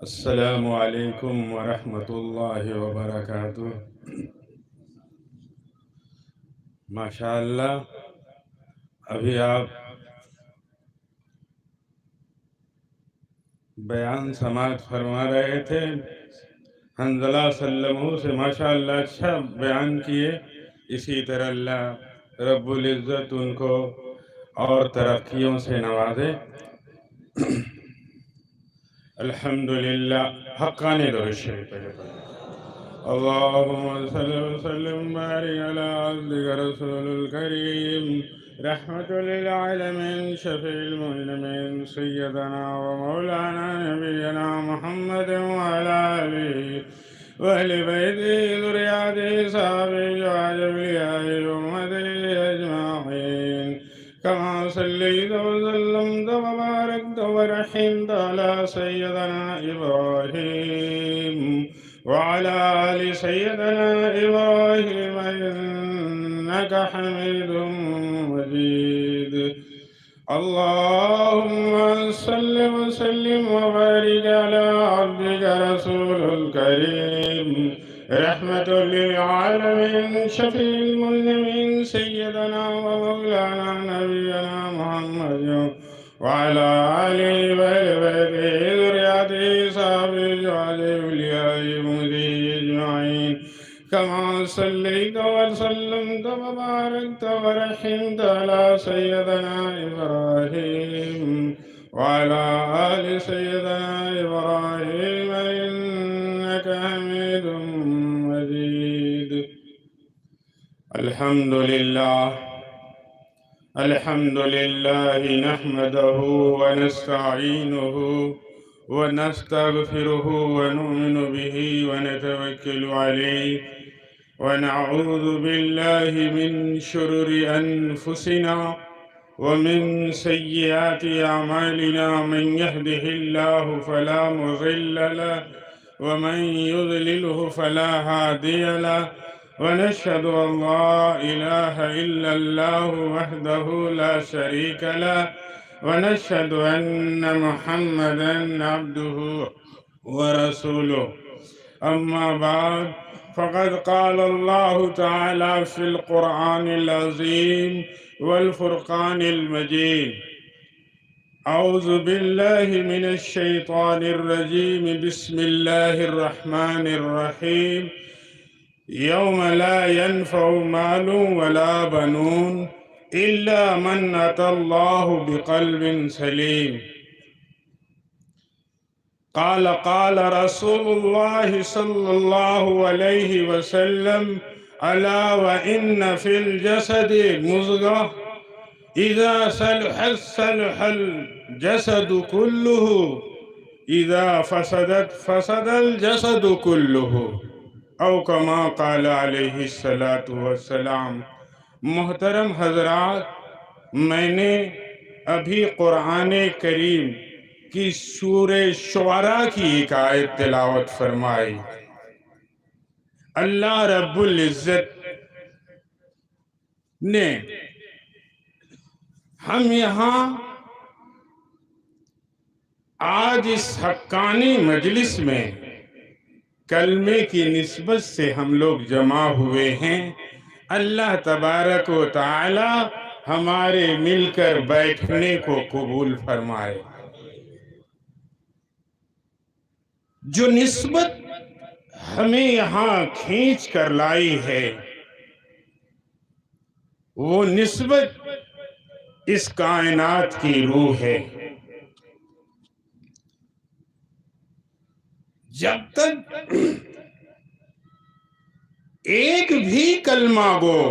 السلام علیکم ورحمۃ اللہ وبرکاتہ۔ ماشاءاللہ، ابھی آپ بیان سماعت فرما رہے تھے، حنظلہ سلمہ سے ماشاءاللہ اچھا بیان کیے۔ اسی طرح اللہ رب العزت ان کو اور ترقیوں سے نوازے۔ الحمدللہ، حقانی درود شریف پڑھیں۔ اللهم صل وسلم وبارك على عبدك رسول الكريم رحمة للعالمين شفيع المؤمنين سيدنا ومولانا نبينا محمد وعلى آله وأهل بيته ذريته صحابه وأوليائه وأمته أجمعين، كما صليت وسلمت وباركت ورحمت على سيدنا إبراهيم وعلى آل سيدنا إبراهيم إنك حميد مجيد. اللهم صل وسلم وبارك على عبدك رسول الكريم رحمة للعالمين شفيع المذنبين سيدنا ومولانا نبينا محمد وعلى آله وبيته ذريته صحابه وأوليائه وأمته أجمعين، كما صليت وسلمت وباركت ورحمت على سيدنا إبراهيم وعلى آل سيدنا إبراهيم إنك حميد مجيد. الحمد لله نحمده ونستعينه ونستغفره ونؤمن به ونتوكل عليه، ونعوذ بالله من شرور أنفسنا ومن سيئات أعمالنا، من يهده الله فلا مضل له ومن يضلله فلا هادي له، ونشهد أن لا إله إلا الله وحده لا شريك له، ونشهد أن محمدًا عبده ورسوله. أما بعد، فقد قال الله تعالى في القرآن العظيم والفرقان المجيد: أعوذ بالله من الشيطان الرجيم، بسم الله الرحمن الرحيم. يوم لا ينفع مال ولا بنون إلا من أتى الله بقلب سليم. قال رسول الله صلى الله عليه وسلم: ألا وإن في الجسد مضغة إذا صلحت صلح الجسد كله، إذا فسدت فسد الجسد كله، او کما قال علیہ الصلاۃ والسلام. محترم حضرات، میں نے ابھی قرآن کریم کی سورہ شعراء کی ایک آیت تلاوت فرمائی. اللہ رب العزت نے ہم یہاں آج اس حقانی مجلس میں کلمے کی نسبت سے ہم لوگ جمع ہوئے ہیں. اللہ تبارک و تعالی ہمارے مل کر بیٹھنے کو قبول فرمائے. جو نسبت ہمیں یہاں کھینچ کر لائی ہے، وہ نسبت اس کائنات کی روح ہے. جب تک ایک بھی کلمہ گو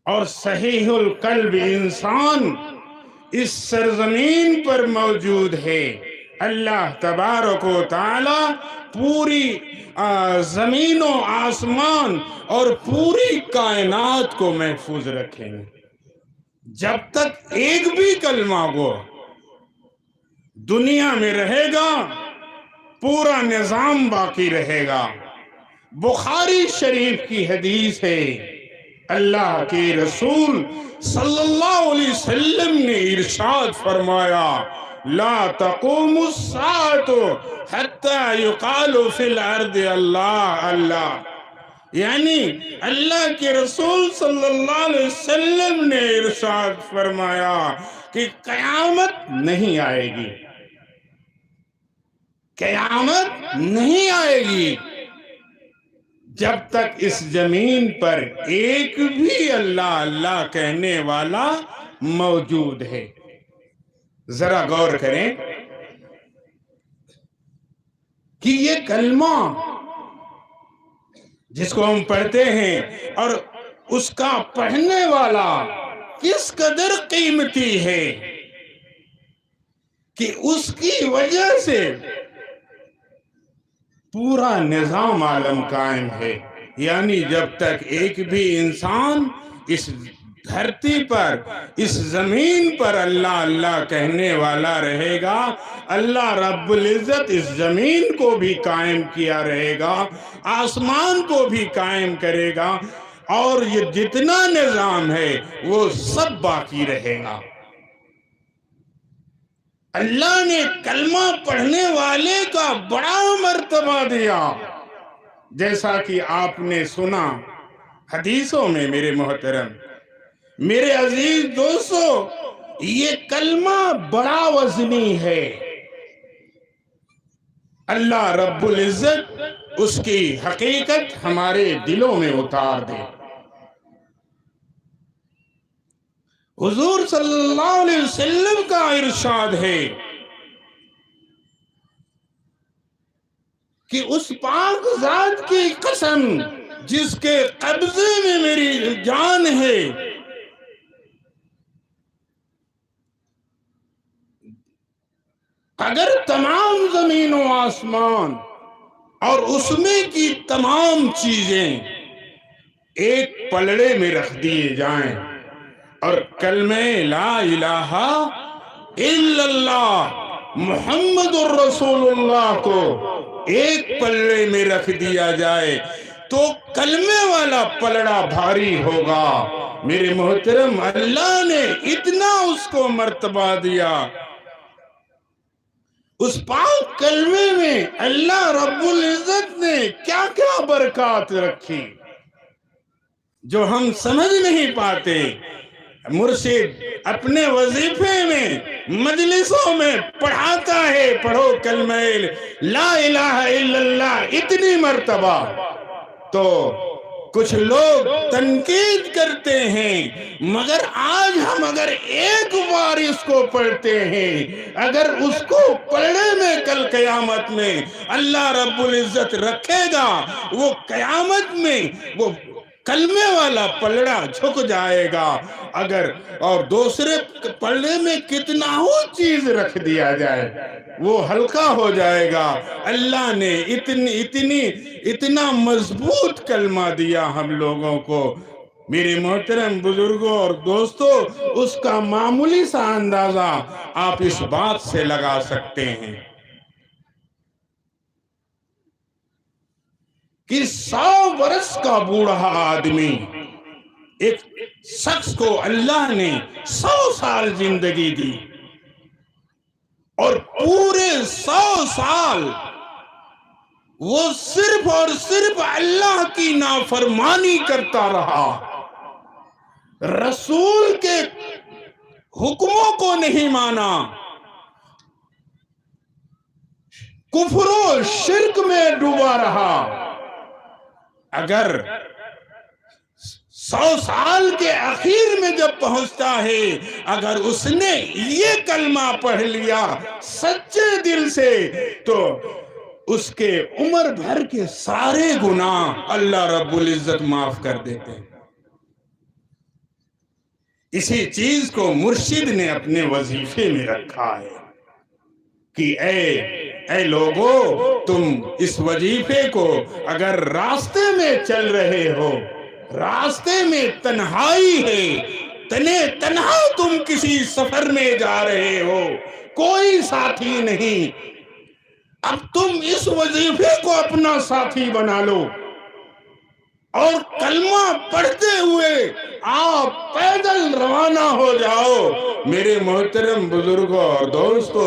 اور صحیح القلب انسان اس سرزمین پر موجود ہے، اللہ تبارک و تعالی پوری زمین و آسمان اور پوری کائنات کو محفوظ رکھیں گے. جب تک ایک بھی کلمہ گو دنیا میں رہے گا، پورا نظام باقی رہے گا. بخاری شریف کی حدیث ہے، اللہ کے رسول صلی اللہ علیہ وسلم نے ارشاد فرمایا لا تقوم الساعة حتى يقال في الارض اللہ اللہ، یعنی اللہ کے رسول صلی اللہ علیہ وسلم نے ارشاد فرمایا کہ قیامت نہیں آئے گی، قیامت نہیں آئے گی جب تک اس زمین پر ایک بھی اللہ اللہ کہنے والا موجود ہے۔ ذرا غور کریں کہ یہ کلمہ جس کو ہم پڑھتے ہیں اور اس کا پڑھنے والا کس قدر قیمتی ہے کہ اس کی وجہ سے پورا نظام عالم قائم ہے۔ یعنی جب تک ایک بھی انسان اس دھرتی پر اس زمین پر اللہ اللہ کہنے والا رہے گا، اللہ رب العزت اس زمین کو بھی قائم کیا رہے گا، آسمان کو بھی قائم کرے گا، اور یہ جتنا نظام ہے وہ سب باقی رہے گا۔ اللہ نے کلمہ پڑھنے والے کا بڑا مرتبہ دیا، جیسا کہ آپ نے سنا حدیثوں میں۔ میرے محترم، میرے عزیز دوستو، یہ کلمہ بڑا وزنی ہے۔ اللہ رب العزت اس کی حقیقت ہمارے دلوں میں اتار دے۔ حضور صلی اللہ علیہ وسلم کا ارشاد ہے کہ اس پاک ذات کی قسم جس کے قبضے میں میری جان ہے، اگر تمام زمین و آسمان اور اس میں کی تمام چیزیں ایک پلڑے میں رکھ دیے جائیں اور کلمہ لا الہ الا اللہ محمد الرسول اللہ کو ایک پلڑے میں رکھ دیا جائے تو کلمے والا پلڑا بھاری ہوگا۔ میرے محترم، اللہ نے اتنا اس کو مرتبہ دیا۔ اس پاک کلمے میں اللہ رب العزت نے کیا کیا برکات رکھی جو ہم سمجھ نہیں پاتے۔ مرشد اپنے وظیفے میں مجلسوں میں پڑھاتا ہے پڑھو کلمہ لا الہ الا اللہ اتنی مرتبہ، تو کچھ لوگ تنقید کرتے ہیں، مگر آج ہم اگر ایک بار اس کو پڑھتے ہیں، اگر اس کو پڑھنے میں کل قیامت میں اللہ رب العزت رکھے گا، وہ قیامت میں وہ کلمے والا پلڑا جھک جائے گا۔ اگر اور دوسرے پلڑے میں کتنا ہو چیز رکھ دیا جائے وہ ہلکا ہو جائے گا۔ اللہ نے اتنا مضبوط کلمہ دیا ہم لوگوں کو۔ میرے محترم بزرگوں اور دوستو، اس کا معمولی سا اندازہ آپ اس بات سے لگا سکتے ہیں کہ 100 برس کا بوڑھا آدمی، ایک شخص کو اللہ نے 100 سال زندگی دی، اور پورے 100 سال وہ صرف اور صرف اللہ کی نافرمانی کرتا رہا، رسول کے حکموں کو نہیں مانا، کفر و شرک میں ڈوبا رہا۔ اگر 100 سال کے آخر میں جب پہنچتا ہے، اگر اس نے یہ کلمہ پڑھ لیا سچے دل سے، تو اس کے عمر بھر کے سارے گناہ اللہ رب العزت معاف کر دیتے ہیں۔ اسی چیز کو مرشد نے اپنے وظیفے میں رکھا ہے کہ اے لوگو، تم اس وظیفے کو اگر راستے میں چل رہے ہو، راستے میں تنہائی ہے، تنہا تم کسی سفر میں جا رہے ہو، کوئی ساتھی نہیں، اب تم اس وظیفے کو اپنا ساتھی بنا لو۔ اور کلمہ پڑھتے ہوئے آپ پیدل روانہ ہو جاؤ، میرے محترم بزرگوں اور دوستو،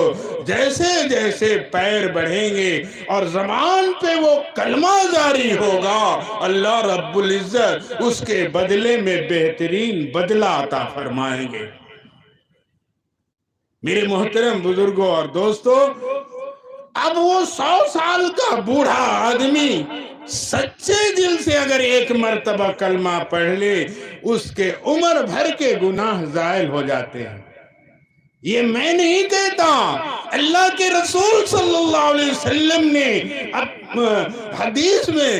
جیسے جیسے پیر بڑھیں گے اور زبان پہ وہ کلمہ جاری ہوگا، اللہ رب العزت اس کے بدلے میں بہترین بدلہ عطا فرمائیں گے۔ میرے محترم بزرگوں اور دوستو، اب وہ 100 سال کا بوڑھا آدمی سچے دل سے اگر ایک مرتبہ کلمہ پڑھ لے، اس کے عمر بھر کے گناہ زائل ہو جاتے ہیں۔ یہ میں نہیں کہتا، اللہ کے رسول صلی اللہ علیہ وسلم نے حدیث میں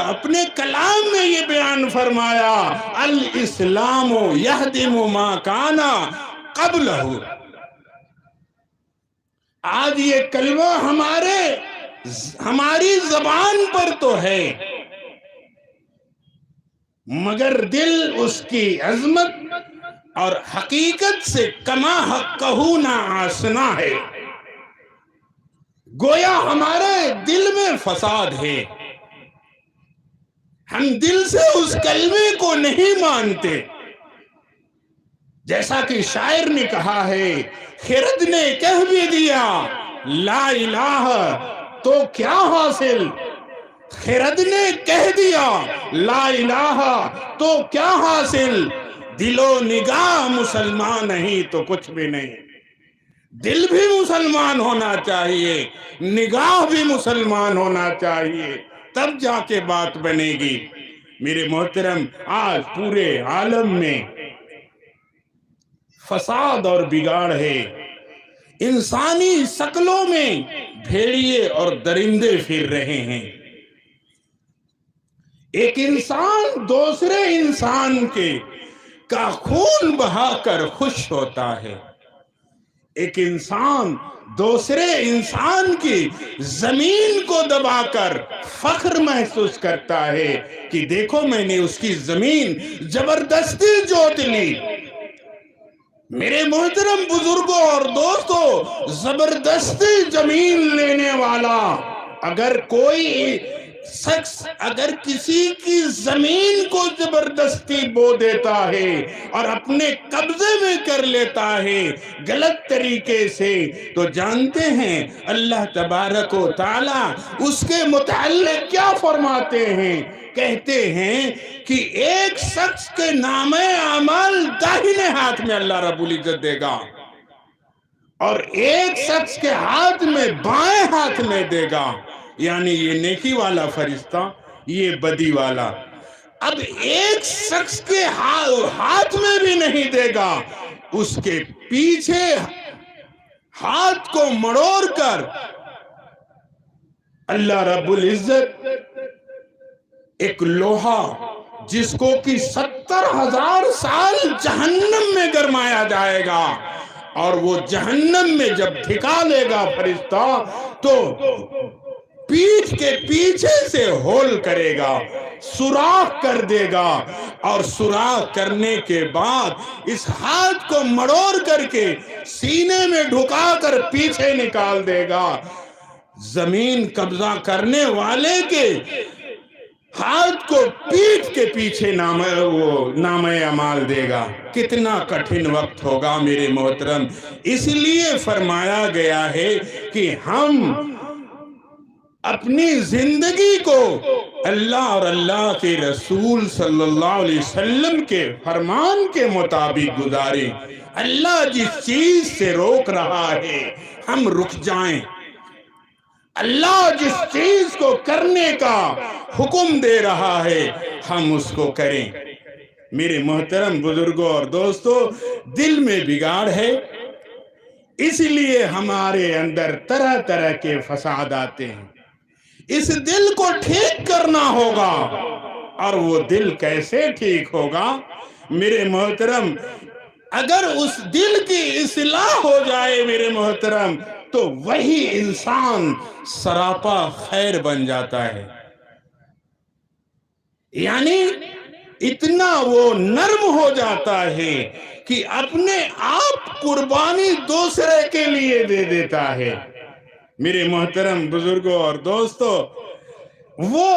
اپنے کلام میں یہ بیان فرمایا، الاسلام یہدم ما کان قبلہ۔ آج یہ کلمہ ہماری زبان پر تو ہے، مگر دل اس کی عظمت اور حقیقت سے کما حقہ نہ آشنا ہے۔ گویا ہمارے دل میں فساد ہے، ہم دل سے اس کلمے کو نہیں مانتے۔ جیسا کہ شاعر نے کہا ہے، خرد نے کہہ بھی دیا لا الہ تو کیا حاصل، خرد نے کہہ دیا لا الہ تو کیا حاصل، دل و نگاہ مسلمان نہیں تو کچھ بھی نہیں۔ دل بھی مسلمان ہونا چاہیے، نگاہ بھی مسلمان ہونا چاہیے، تب جا کے بات بنے گی۔ میرے محترم، آج پورے عالم میں فساد اور بگاڑ ہے، انسانی شکلوں میں بھیڑیے اور درندے پھر رہے ہیں۔ ایک انسان دوسرے انسان کا خون بہا کر خوش ہوتا ہے، ایک انسان دوسرے انسان کی زمین کو دبا کر فخر محسوس کرتا ہے کہ دیکھو میں نے اس کی زمین زبردستی جوت لی۔ میرے محترم بزرگوں اور دوستو، زبردستی زمین لینے والا اگر کوئی شخص اگر کسی کی زمین کو زبردستی بو دیتا ہے اور اپنے قبضے میں کر لیتا ہے غلط طریقے سے، تو جانتے ہیں اللہ تبارک و تعالی اس کے متعلق کیا فرماتے ہیں؟ کہتے ہیں کہ ایک شخص کے نامہ اعمال داہنے ہاتھ میں اللہ رب العزت دے گا اور ایک شخص کے ہاتھ میں بائیں ہاتھ میں دے گا، یعنی یہ نیکی والا فرشتہ، یہ بدی والا۔ اب ایک شخص کے ہاتھ میں بھی نہیں دے گا، اس کے پیچھے ہاتھ کو مڑوڑ کر اللہ رب العزت ایک لوہا جس کو کہ 70,000 سال جہنم میں گرمایا جائے گا، اور وہ جہنم میں جب دھکا لے گا فرشتہ تو پیٹھ کے پیچھے سے ہول کرے گا، سوراخ کر دے گا، اور سوراخ کرنے کے بعد اس ہاتھ کو مڑوڑ کر کے سینے میں ڈھکا کر پیچھے نکال دے گا۔ زمین قبضہ کرنے والے کے ہاتھ کو پیٹھ کے پیچھے نامہ اعمال دے گا۔ کتنا کٹھن وقت ہوگا میرے محترم۔ اس لیے فرمایا گیا ہے کہ ہم اپنی زندگی کو اللہ اور اللہ کے رسول صلی اللہ علیہ وسلم کے فرمان کے مطابق گزاریں۔ اللہ جس چیز سے روک رہا ہے ہم رک جائیں، اللہ جس چیز کو کرنے کا حکم دے رہا ہے ہم اس کو کریں۔ میرے محترم بزرگوں اور دوستو، دل میں بگاڑ ہے، اس لیے ہمارے اندر طرح طرح کے فساد آتے ہیں۔ اس دل کو ٹھیک کرنا ہوگا، اور وہ دل کیسے ٹھیک ہوگا؟ میرے محترم، اگر اس دل کی اصلاح ہو جائے میرے محترم، تو وہی انسان سراپا خیر بن جاتا ہے، یعنی اتنا وہ نرم ہو جاتا ہے کہ اپنے آپ قربانی دوسرے کے لیے دے دیتا ہے۔ میرے محترم بزرگوں اور دوستو، وہ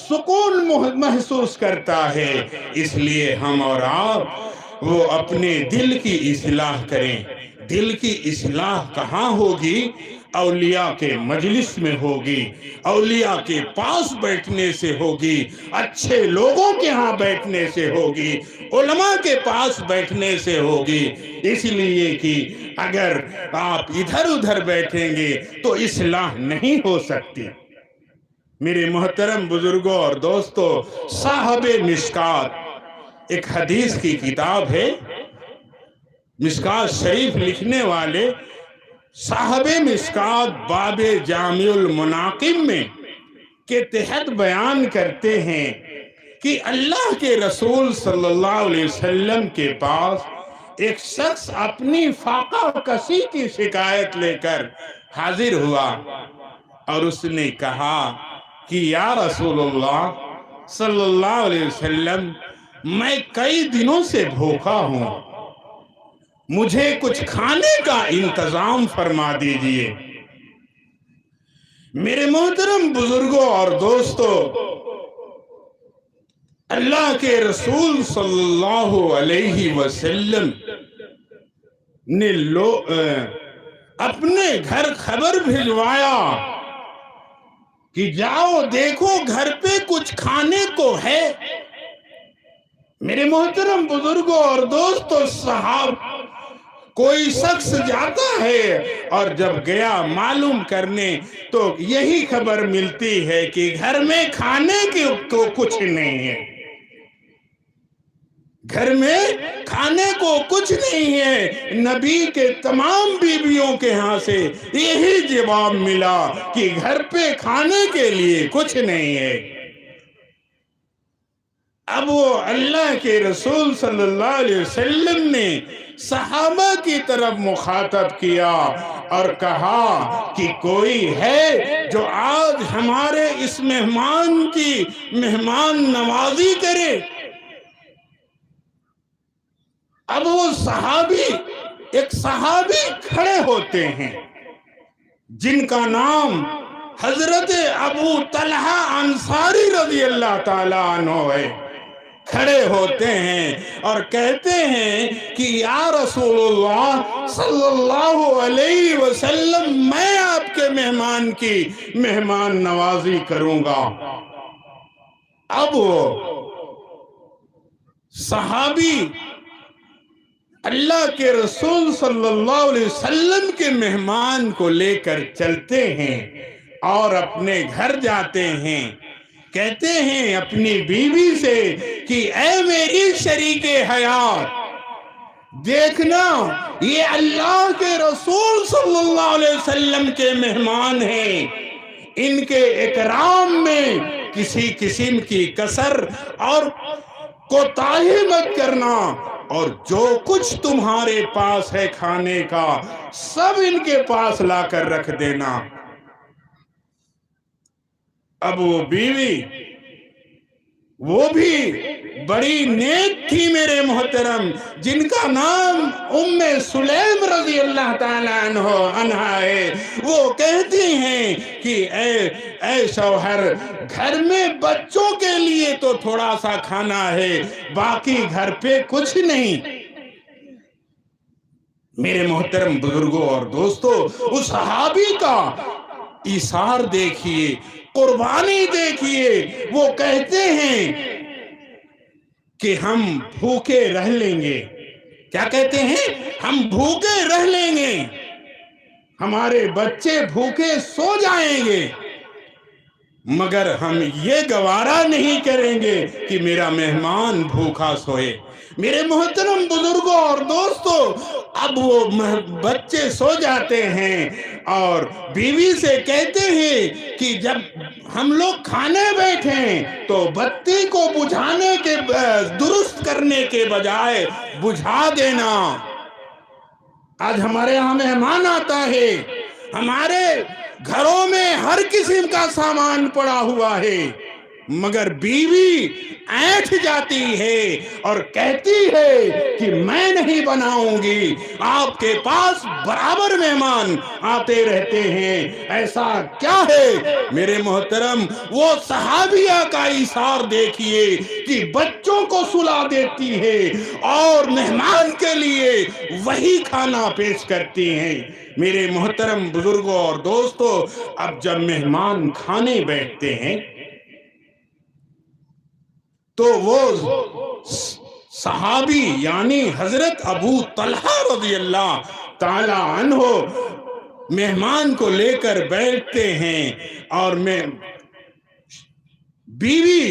سکون محسوس کرتا ہے۔ اس لیے ہم اور آپ وہ اپنے دل کی اصلاح کریں۔ دل کی اصلاح کہاں ہوگی؟ اولیاء کے مجلس میں ہوگی، اولیاء کے پاس بیٹھنے سے ہوگی، اچھے لوگوں کے ہاں بیٹھنے سے ہوگی، علماء کے پاس بیٹھنے سے ہوگی۔ اس لیے کہ اگر آپ ادھر ادھر بیٹھیں گے تو اصلاح نہیں ہو سکتی۔ میرے محترم بزرگوں اور دوستو، صاحب مشکات ایک حدیث کی کتاب ہے، مشکات شریف لکھنے والے صاحب مشکات باب جامع المناقب میں کے تحت بیان کرتے ہیں کہ اللہ کے رسول صلی اللہ علیہ وسلم کے پاس ایک شخص اپنی فاقہ کشی کی شکایت لے کر حاضر ہوا اور اس نے کہا کہ یا رسول اللہ صلی اللہ علیہ وسلم، میں کئی دنوں سے بھوکا ہوں، مجھے کچھ کھانے کا انتظام فرما دیجئے۔ میرے محترم بزرگوں اور دوستو، اللہ کے رسول صلی اللہ علیہ وسلم نے اپنے گھر خبر بھجوایا کہ جاؤ دیکھو گھر پہ کچھ کھانے کو ہے۔ میرے محترم بزرگوں اور دوستو، صحاب کوئی شخص جاتا ہے اور جب گیا معلوم کرنے تو یہی خبر ملتی ہے کہ گھر میں کھانے کو کچھ نہیں ہے، گھر میں کھانے کو کچھ نہیں ہے۔ نبی کے تمام بیویوں کے ہاں سے یہی جواب ملا کہ گھر پہ کھانے کے لیے کچھ نہیں ہے۔ اب وہ اللہ کے رسول صلی اللہ علیہ وسلم نے صحابہ کی طرف مخاطب کیا اور کہا کہ کوئی ہے جو آج ہمارے اس مہمان کی مہمان نوازی کرے؟ اب وہ ایک صحابی کھڑے ہوتے ہیں جن کا نام حضرت ابو طلحہ انصاری رضی اللہ تعالیٰ عنہ ہے۔ کھڑے ہوتے ہیں اور کہتے ہیں کہ یا رسول اللہ صلی اللہ علیہ وسلم، میں آپ کے مہمان کی مہمان نوازی کروں گا۔ اب وہ صحابی اللہ کے رسول صلی اللہ علیہ وسلم کے مہمان کو لے کر چلتے ہیں اور اپنے گھر جاتے ہیں۔ کہتے ہیں اپنی بیوی سے کہ اے میری شریک حیات، دیکھنا یہ اللہ کے رسول صلی اللہ علیہ وسلم کے مہمان ہیں، ان کے اکرام میں کسی قسم کی کسر اور کوتاہی مت کرنا، اور جو کچھ تمہارے پاس ہے کھانے کا سب ان کے پاس لا کر رکھ دینا۔ اب وہ بیوی، وہ بھی بڑی نیک تھی میرے محترم، جن کا نام ام سلیم رضی اللہ تعالیٰ عنہ ہے، وہ کہتی ہیں کہ اے شوہر، گھر میں بچوں کے لیے تو تھوڑا سا کھانا ہے، باقی گھر پہ کچھ نہیں۔ میرے محترم بزرگوں اور دوستو، اس صحابی کا ایثار دیکھیے، قربانی دیکھیے۔ وہ کہتے ہیں کہ ہم بھوکے رہ لیں گے۔ کیا کہتے ہیں؟ ہم بھوکے رہ لیں گے، ہمارے بچے بھوکے سو جائیں گے، مگر ہم یہ گوارا نہیں کریں گے کہ میرا مہمان بھوکا سوئے۔ میرے محترم بزرگوں اور دوستو، اب وہ بچے سو جاتے ہیں اور بیوی سے کہتے ہیں کہ جب ہم لوگ کھانے بیٹھیں تو بتی کو بجھانے کے درست کرنے کے بجائے بجھا دینا۔ آج ہمارے یہاں مہمان آتا ہے، ہمارے گھروں میں ہر قسم کا سامان پڑا ہوا ہے، مگر بیوی اینٹھ جاتی ہے اور کہتی ہے کہ میں نہیں بناؤں گی، آپ کے پاس برابر مہمان آتے رہتے ہیں، ایسا کیا ہے؟ میرے محترم وہ صحابیہ کا ایثار دیکھیے کہ بچوں کو سلا دیتی ہے اور مہمان کے لیے وہی کھانا پیش کرتی ہیں۔ میرے محترم بزرگوں اور دوستو، اب جب مہمان کھانے بیٹھتے ہیں تو وہ صحابی یعنی حضرت ابو طلحہ رضی اللہ تعالی عنہ مہمان کو لے کر بیٹھتے ہیں اور بیوی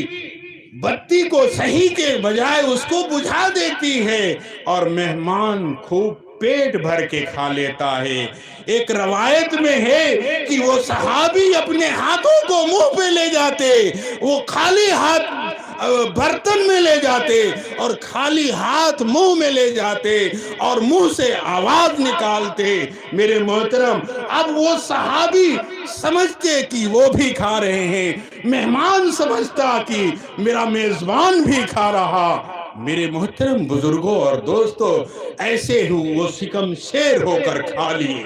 بتی کو صحیح کے بجائے اس کو بجھا دیتی ہے اور مہمان خوب پیٹ بھر کے کھا لیتا ہے۔ ایک روایت میں ہے کہ وہ صحابی اپنے ہاتھوں کو منہ پہ لے جاتے، وہ خالی ہاتھ برتن میں لے جاتے اور خالی ہاتھ منہ میں لے جاتے اور منہ سے آواز نکالتے۔ میرے محترم، اب وہ صحابی سمجھتے کہ وہ بھی کھا رہے ہیں، مہمان سمجھتا کہ میرا میزبان بھی کھا رہا۔ میرے محترم بزرگوں اور دوستو، ایسے ہی وہ سکم شیر ہو کر کھا لیے۔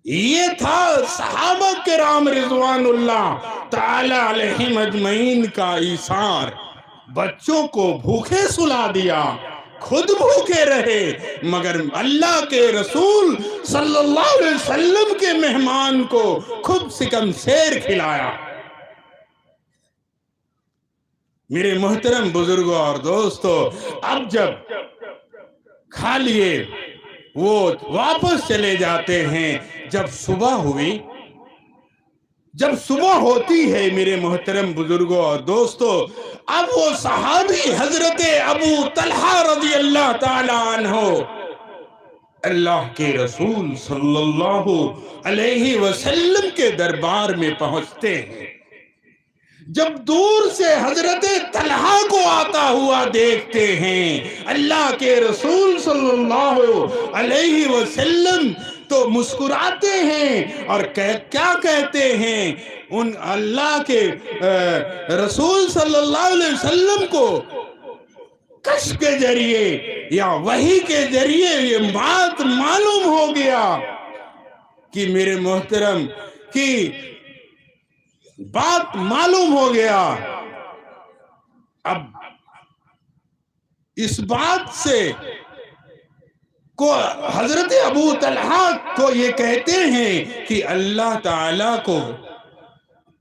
یہ تھا صحابہ کرام رضوان اللہ تعالی علیہم اجمعین کا ایثار۔ بچوں کو بھوکے سلا دیا، خود بھوکے رہے، مگر اللہ کے رسول صلی اللہ علیہ وسلم کے مہمان کو خود سکم سیر کھلایا۔ میرے محترم بزرگوں اور دوستو، اب جب کھا لیے وہ واپس چلے جاتے ہیں۔ جب صبح ہوئی، جب صبح ہوتی ہے میرے محترم بزرگوں اور دوستو، اب وہ صحابی حضرت ابو طلحہ رضی اللہ تعالی عنہ اللہ کے رسول صلی اللہ علیہ وسلم کے دربار میں پہنچتے ہیں۔ جب دور سے حضرت طلحہ کو آتا ہوا دیکھتے ہیں اللہ کے رسول صلی اللہ علیہ وسلم تو مسکراتے ہیں اور کیا کہتے ہیں؟ ان اللہ کے رسول صلی اللہ علیہ وسلم کو کشف کے ذریعے یا وحی کے ذریعے یہ بات معلوم ہو گیا کہ میرے محترم کی بات معلوم ہو گیا۔ اب اس بات سے کو حضرت ابو طلحہ کو یہ کہتے ہیں کہ اللہ تعالیٰ کو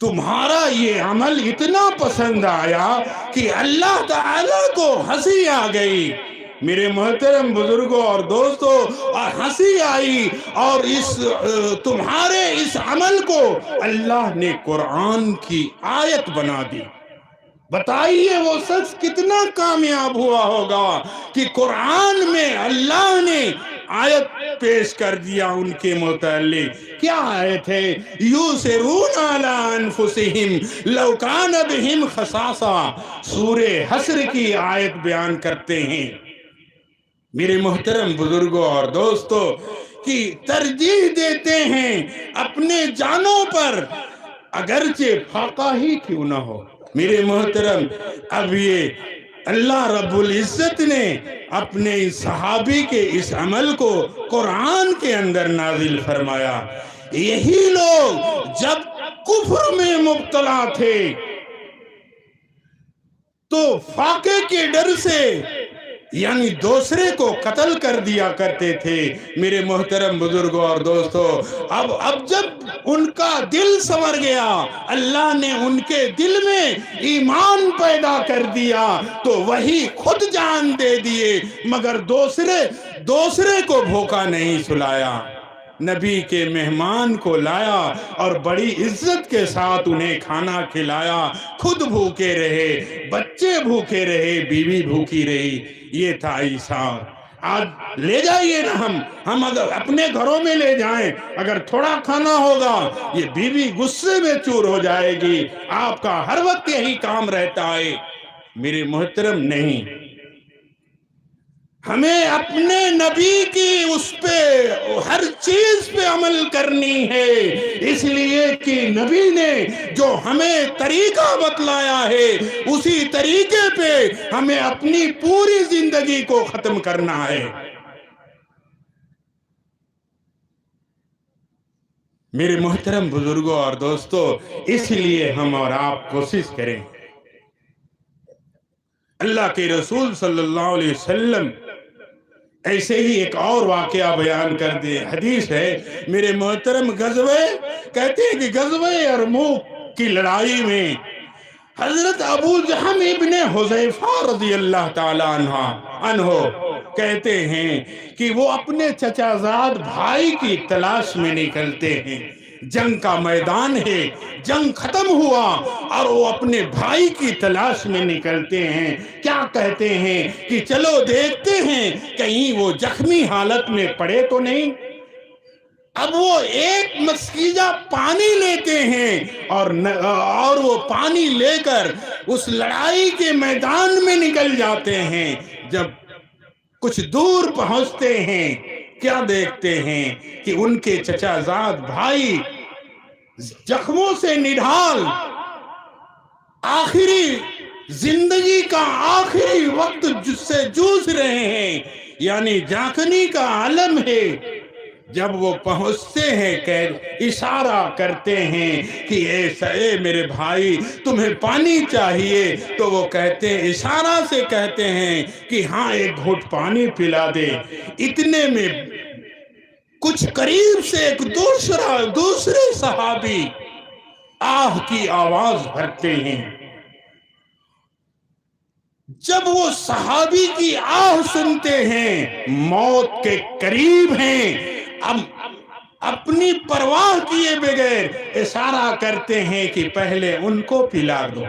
تمہارا یہ عمل اتنا پسند آیا کہ اللہ تعالیٰ کو ہنسی آ گئی۔ میرے محترم بزرگوں اور دوستو، ہنسی آئی اور تمہارے اس عمل کو اللہ نے قرآن کی آیت بنا دی۔ بتائیے وہ شخص کتنا کامیاب ہوا ہوگا کہ قرآن میں اللہ نے آیت پیش کر دیا ان کے متعلق۔ کیا آیت ہے؟ یُؤْثِرُونَ عَلَىٰ أَنفُسِهِمْ لَوْ كَانَ بِهِمْ خَصَاصَةٌ، سورہ حشر کی آیت بیان کرتے ہیں۔ میرے محترم بزرگوں اور دوستو، کی ترجیح دیتے ہیں اپنے جانوں پر اگرچہ فاقہ ہی کیوں نہ ہو۔ میرے محترم، اب یہ اللہ رب العزت نے اپنے صحابی کے اس عمل کو قرآن کے اندر نازل فرمایا۔ یہی لوگ جب کفر میں مبتلا تھے تو فاقے کے ڈر سے یعنی دوسرے کو قتل کر دیا کرتے تھے۔ میرے محترم بزرگوں اور دوستو، اب جب ان کا دل سنور گیا، اللہ نے ان کے دل میں ایمان پیدا کر دیا تو وہی خود جان دے دیے، مگر دوسرے کو بھوکا نہیں سلایا۔ نبی کے مہمان کو لایا اور بڑی عزت کے ساتھ انہیں کھانا کھلایا، خود بھوکے رہے، بچے بھوکے رہے، بیوی بھوکی رہی۔ یہ تھا ایثار۔ آج لے جائیے نا، ہم اگر اپنے گھروں میں لے جائیں، اگر تھوڑا کھانا ہوگا یہ بیوی غصے میں چور ہو جائے گی، آپ کا ہر وقت یہی کام رہتا ہے۔ میرے محترم، نہیں، ہمیں اپنے نبی کی اس پہ ہر چیز پہ عمل کرنی ہے، اس لیے کہ نبی نے جو ہمیں طریقہ بتلایا ہے اسی طریقے پہ ہمیں اپنی پوری زندگی کو ختم کرنا ہے۔ میرے محترم بزرگوں اور دوستو، اس لیے ہم اور آپ کوشش کریں۔ اللہ کے رسول صلی اللہ علیہ وسلم ایسے ہی ایک اور واقعہ بیان کر دے، حدیث ہے میرے محترم، کہتے ہیں کہ غزوہ یرموک کی لڑائی میں حضرت ابو جہم ابن حذیفہ رضی اللہ تعالیٰ عنہ کہتے ہیں کہ وہ اپنے چچا زاد بھائی کی تلاش میں نکلتے ہیں۔ جنگ کا میدان ہے، جنگ ختم ہوا اور وہ اپنے بھائی کی تلاش میں نکلتے ہیں۔ کیا کہتے ہیں کہ چلو دیکھتے ہیں کہیں وہ زخمی حالت میں پڑے تو نہیں۔ اب وہ ایک مسکیجہ پانی لیتے ہیں اور وہ پانی لے کر اس لڑائی کے میدان میں نکل جاتے ہیں۔ جب کچھ دور پہنچتے ہیں، کیا دیکھتے ہیں کہ ان کے چچا زاد بھائی زخموں سے نڈھال آخری زندگی کا آخری وقت جس سے جوجھ رہے ہیں، یعنی جاکنی کا عالم ہے۔ جب وہ پہنچتے ہیں کہ اشارہ کرتے ہیں کہ اے میرے بھائی تمہیں پانی چاہیے، تو وہ کہتے ہیں، اشارہ سے کہتے ہیں کہ ہاں ایک گھونٹ پانی پلا دے۔ اتنے میں کچھ قریب سے ایک دوسرے صحابی آہ کی آواز بھرتے ہیں۔ جب وہ صحابی کی آہ سنتے ہیں، موت کے قریب ہیں، اب اپنی پرواہ کیے بغیر اشارہ کرتے ہیں کہ پہلے ان کو پلا دو۔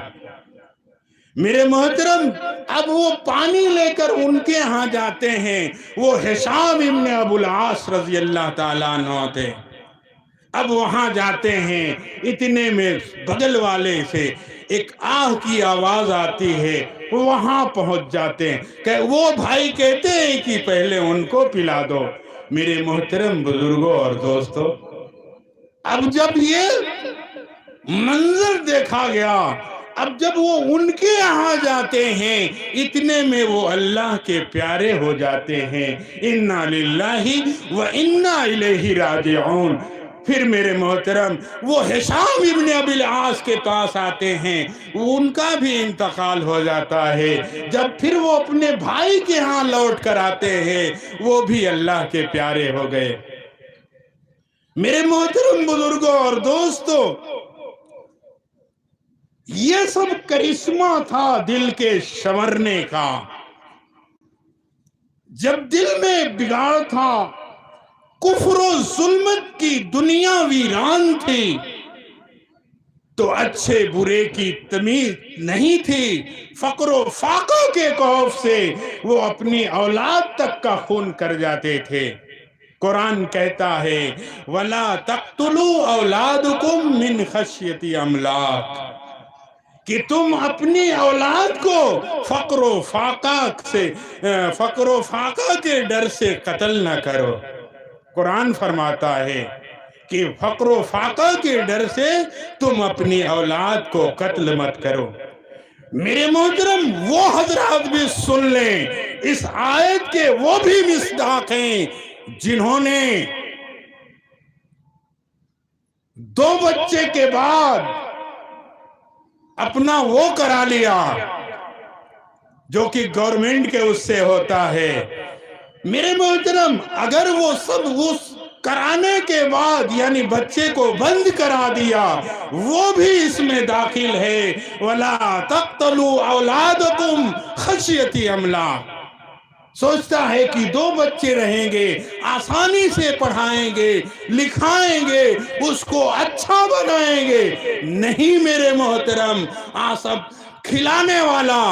میرے محترم، اب وہ پانی لے کر ان کے ہاں جاتے ہیں۔ وہ ہشام ابن ابو العاص رضی اللہ تعالیٰ عنہ تھے۔ اب وہاں جاتے ہیں، اتنے میں بغل والے سے ایک آہ کی آواز آتی ہے، وہاں پہنچ جاتے ہیں کہ وہ بھائی کہتے ہیں کہ پہلے ان کو پلا دو۔ میرے محترم بزرگوں اور دوستو، اب جب یہ منظر دیکھا گیا، اب جب وہ ان کے یہاں جاتے ہیں، اتنے میں وہ اللہ کے پیارے ہو جاتے ہیں۔ انا للہ و انا الیہ راجعون۔ پھر میرے محترم وہ ہشام ابن ابی العاص کے پاس آتے ہیں، ان کا بھی انتقال ہو جاتا ہے۔ جب پھر وہ اپنے بھائی کے ہاں لوٹ کر آتے ہیں، وہ بھی اللہ کے پیارے ہو گئے۔ میرے محترم بزرگوں اور دوستو، یہ سب کرشمہ تھا دل کے سنورنے کا۔ جب دل میں بگاڑ تھا، کفر و ظلمت کی دنیا ویران تھی، تو اچھے برے کی تمیز نہیں تھی۔ فقر و فاقہ کے خوف سے وہ اپنی اولاد تک کا خون کر جاتے تھے۔ قرآن کہتا ہے وَلَا تَقْتُلُوا أَوْلَادُكُمْ مِنْ خَشْيَةِ أَمْلَاقٍ، کہ تم اپنی اولاد کو فقر و فاقہ کے ڈر سے قتل نہ کرو۔ قرآن فرماتا ہے کہ فقر و فاقہ کے ڈر سے تم اپنی اولاد کو قتل مت کرو۔ میرے محترم، وہ حضرات بھی سن لیں، اس آیت کے وہ بھی مصداق ہیں جنہوں نے 2 بچے کے بعد اپنا وہ کرا لیا جو کہ گورنمنٹ کے اس سے ہوتا ہے۔ میرے محترم، اگر وہ سب اس کرانے کے بعد یعنی بچے کو بند کرا دیا، وہ بھی اس میں داخل ہے۔ وَلَا تَقْتَلُوا أَوْلَادَكُمْ خَشْيَةِ إِمْلَاقٍ۔ سوچتا ہے کہ 2 بچے رہیں گے، آسانی سے پڑھائیں گے، لکھائیں گے، اس کو اچھا بنائیں گے۔ نہیں میرے محترم، کھلانے والا،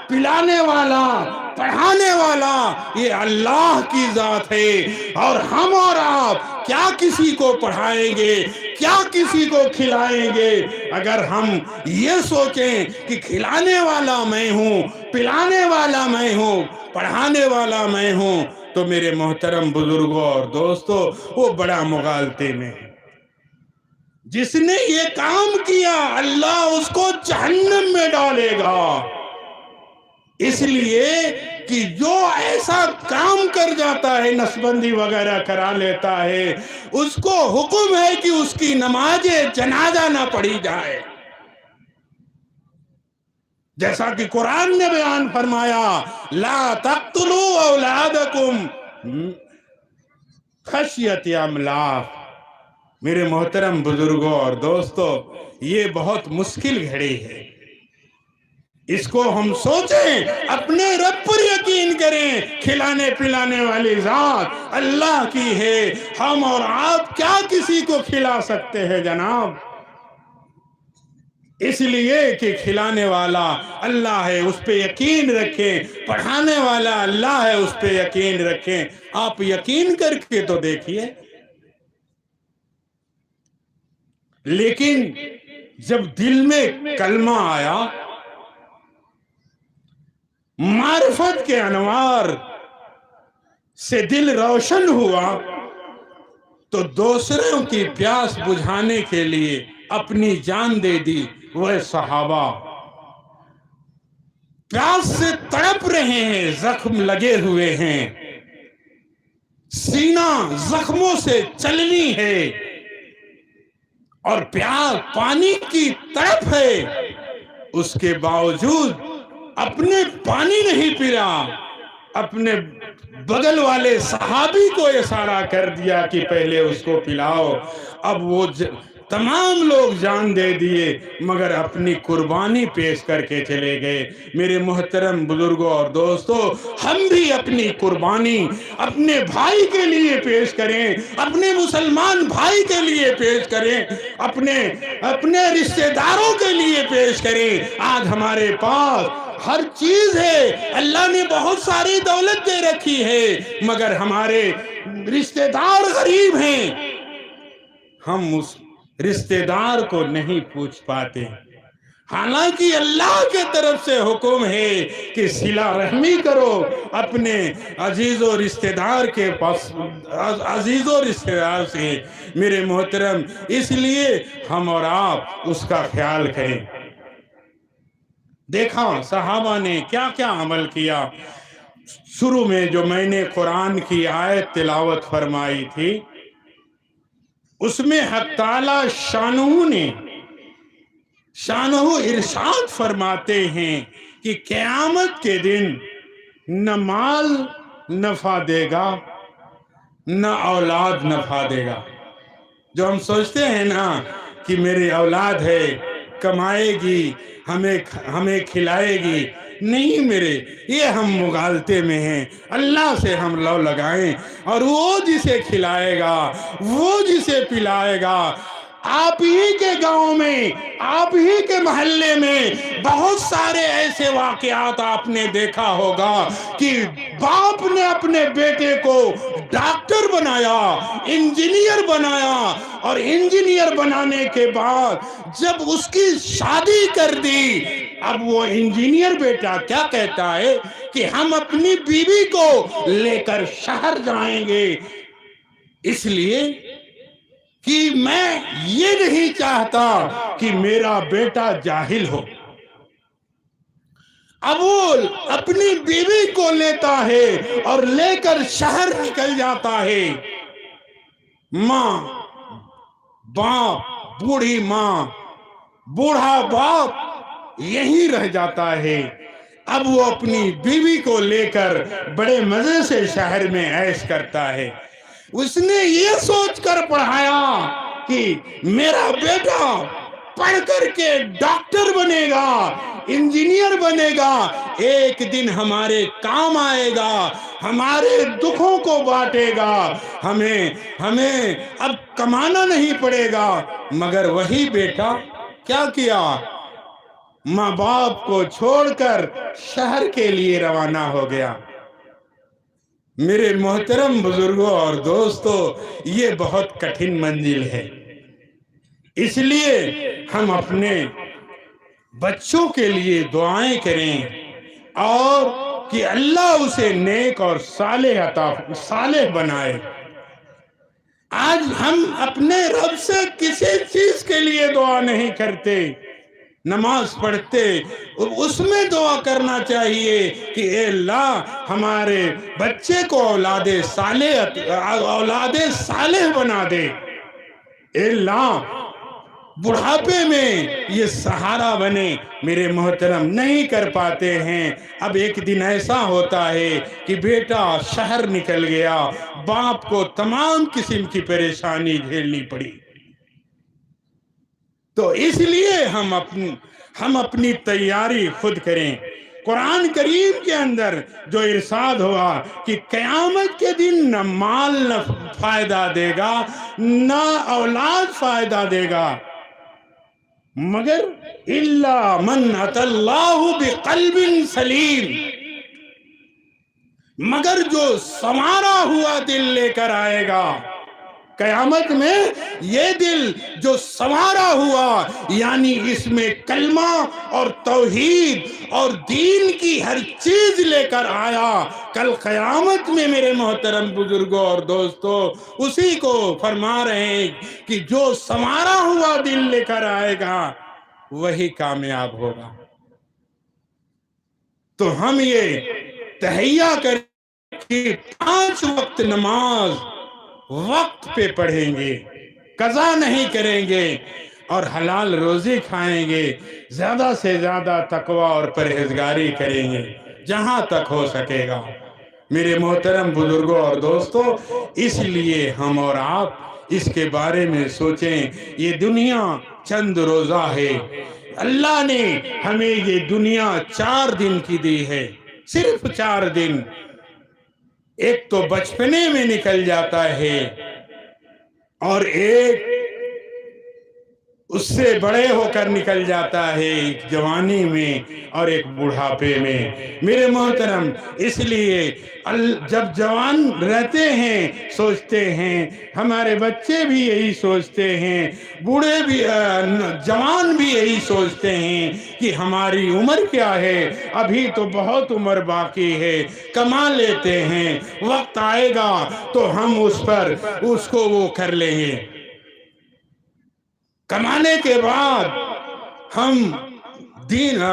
پلانے والا، پڑھانے والا یہ اللہ کی ذات ہے۔ اور ہم اور آپ کیا کسی کو پڑھائیں گے، کیا کسی کو کھلائیں گے؟ اگر ہم یہ سوچیں کہ کھلانے والا میں ہوں، پلانے والا میں ہوں، پڑھانے والا میں ہوں، تو میرے محترم بزرگوں اور دوستو وہ بڑا مغالطے میں ہے۔ جس نے یہ کام کیا اللہ اس کو جہنم میں ڈالے گا، اس لیے کہ جو ایسا کام کر جاتا ہے، نسبندی وغیرہ کرا لیتا ہے، اس کو حکم ہے کہ اس کی نماز جنازہ نہ پڑھی جائے۔ جیسا کہ قرآن نے بیان فرمایا، لا تقتلوا اولادکم خشیت املاق۔ میرے محترم بزرگوں اور دوستو یہ بہت مشکل گھڑی ہے، اس کو ہم سوچیں، اپنے رب پر یقین کریں۔ کھلانے پلانے والی ذات اللہ کی ہے، ہم اور آپ کیا کسی کو کھلا سکتے ہیں جناب؟ اس لیے کہ کھلانے والا اللہ ہے، اس پہ یقین رکھیں، پڑھانے والا اللہ ہے، اس پہ یقین رکھیں۔ آپ یقین کر کے تو دیکھیے۔ لیکن جب دل میں کلمہ آیا، معرفت کے انوار سے دل روشن ہوا، تو دوسروں کی پیاس بجھانے کے لیے اپنی جان دے دی۔ وہ صحابہ پیاس سے تڑپ رہے ہیں، زخم لگے ہوئے ہیں، سینہ زخموں سے چلنی ہے، اور پیاس پانی کی تڑپ ہے، اس کے باوجود اپنے پانی نہیں پیا، اپنے بغل والے صحابی کو اشارہ کر دیا کہ پہلے اس کو پلاؤ۔ اب وہ تمام لوگ جان دے دیے، مگر اپنی قربانی پیش کر کے چلے گئے۔ میرے محترم بزرگوں اور دوستو، ہم بھی اپنی قربانی اپنے بھائی کے لیے پیش کریں، اپنے مسلمان بھائی کے لیے پیش کریں، اپنے رشتہ داروں کے لیے پیش کریں۔ آج ہمارے پاس ہر چیز ہے، اللہ نے بہت ساری دولت دے رکھی ہے، مگر ہمارے رشتہ دار غریب ہیں، ہم اس رشتہ دار کو نہیں پوچھ پاتے۔ حالانکہ اللہ کے طرف سے حکم ہے کہ صلہ رحمی کرو اپنے عزیز و رشتہ دار کے پاس، عزیز و رشتہ دار سے۔ میرے محترم، اس لیے ہم اور آپ اس کا خیال کریں۔ دیکھا صحابہ نے کیا کیا عمل کیا۔ شروع میں جو میں نے قرآن کی آیت تلاوت فرمائی تھی، اس میں حق تعالی شانہ ارشاد فرماتے ہیں کہ قیامت کے دن نہ مال نفع دے گا، نہ اولاد نفع دے گا۔ جو ہم سوچتے ہیں نا کہ میری اولاد ہے، کمائے گی، ہمیں کھلائے گی، نہیں میرے، یہ ہم مغالطے میں ہیں۔ اللہ سے ہم لو لگائیں، اور وہ جسے کھلائے گا، وہ جسے پلائے گا۔ آپ ہی کے گاؤں میں، آپ ہی کے محلے میں بہت سارے ایسے واقعات آپ نے دیکھا ہوگا کہ باپ نے اپنے بیٹے کو ڈاکٹر بنایا، انجینئر بنایا، اور انجینئر بنانے کے بعد جب اس کی شادی کر دی، اب وہ انجینئر بیٹا کیا کہتا ہے کہ ہم اپنی بیوی کو لے کر شہر جائیں گے، اس لیے کہ میں یہ نہیں چاہتا کہ میرا بیٹا جاہل ہو۔ اب وہ اپنی بیوی کو لیتا ہے اور لے کر شہر نکل جاتا ہے۔ ماں، باپ، بوڑھی ماں، بوڑھا باپ یہیں رہ جاتا ہے۔ اب وہ اپنی بیوی کو لے کر بڑے مزے سے شہر میں عیش کرتا ہے۔ اس نے یہ سوچ کر پڑھایا کہ میرا بیٹا پڑھ کر کے ڈاکٹر بنے گا، انجینئر بنے گا، ایک دن ہمارے کام آئے گا، ہمارے دکھوں کو بانٹے گا، ہمیں اب کمانا نہیں پڑے گا۔ مگر وہی بیٹا کیا کیا؟ ماں باپ کو چھوڑ کر شہر کے لیے روانہ ہو گیا۔ میرے محترم بزرگوں اور دوستو، یہ بہت کٹھن منزل ہے، اس لیے ہم اپنے بچوں کے لیے دعائیں کریں اور کہ اللہ اسے نیک اور صالح بنائے۔ آج ہم اپنے رب سے کسی چیز کے لیے دعا نہیں کرتے، نماز پڑھتے اس میں دعا کرنا چاہیے کہ اے اللہ ہمارے بچے کو اولاد صالح بنا دے، اے اللہ بڑھاپے میں یہ سہارا بنے۔ میرے محترم نہیں کر پاتے ہیں۔ اب ایک دن ایسا ہوتا ہے کہ بیٹا شہر نکل گیا، باپ کو تمام قسم کی پریشانی جھیلنی پڑی۔ تو اس لیے ہم اپنی تیاری خود کریں۔ قرآن کریم کے اندر جو ارشاد ہوا کہ قیامت کے دن نہ مال نہ فائدہ دے گا، نہ اولاد فائدہ دے گا، مگر الا من اتى اللہ بقلب سلیم، مگر جو سنوارا ہوا دل لے کر آئے گا قیامت میں۔ یہ دل جو سنوارا ہوا، یعنی اس میں کلمہ اور توحید اور دین کی ہر چیز لے کر آیا، کل قیامت میں میرے محترم بزرگوں اور دوستو اسی کو فرما رہے ہیں کہ جو سنوارا ہوا دل لے کر آئے گا وہی کامیاب ہوگا۔ تو ہم یہ تہیہ کریں کہ 5 وقت نماز وقت پہ پڑھیں گے، قضا نہیں کریں گے، اور حلال روزی کھائیں گے، زیادہ سے زیادہ تقوی اور پرہیزگاری کریں گے جہاں تک ہو سکے گا۔ میرے محترم بزرگوں اور دوستو، اس لیے ہم اور آپ اس کے بارے میں سوچیں۔ یہ دنیا چند روزہ ہے، اللہ نے ہمیں یہ دنیا 4 دن کی دی ہے، صرف 4 دن۔ ایک تو بچپنے میں نکل جاتا ہے، اور ایک اس سے بڑے ہو کر نکل جاتا ہے، ایک جوانی میں اور ایک بڑھاپے میں۔ میرے محترم، اس لیے جب جوان رہتے ہیں سوچتے ہیں، ہمارے بچے بھی یہی سوچتے ہیں، بوڑھے بھی جوان بھی یہی سوچتے ہیں کہ ہماری عمر کیا ہے، ابھی تو بہت عمر باقی ہے، کما لیتے ہیں، وقت آئے گا تو ہم اس کو وہ کر لیں گے۔ کمانے کے بعد ہم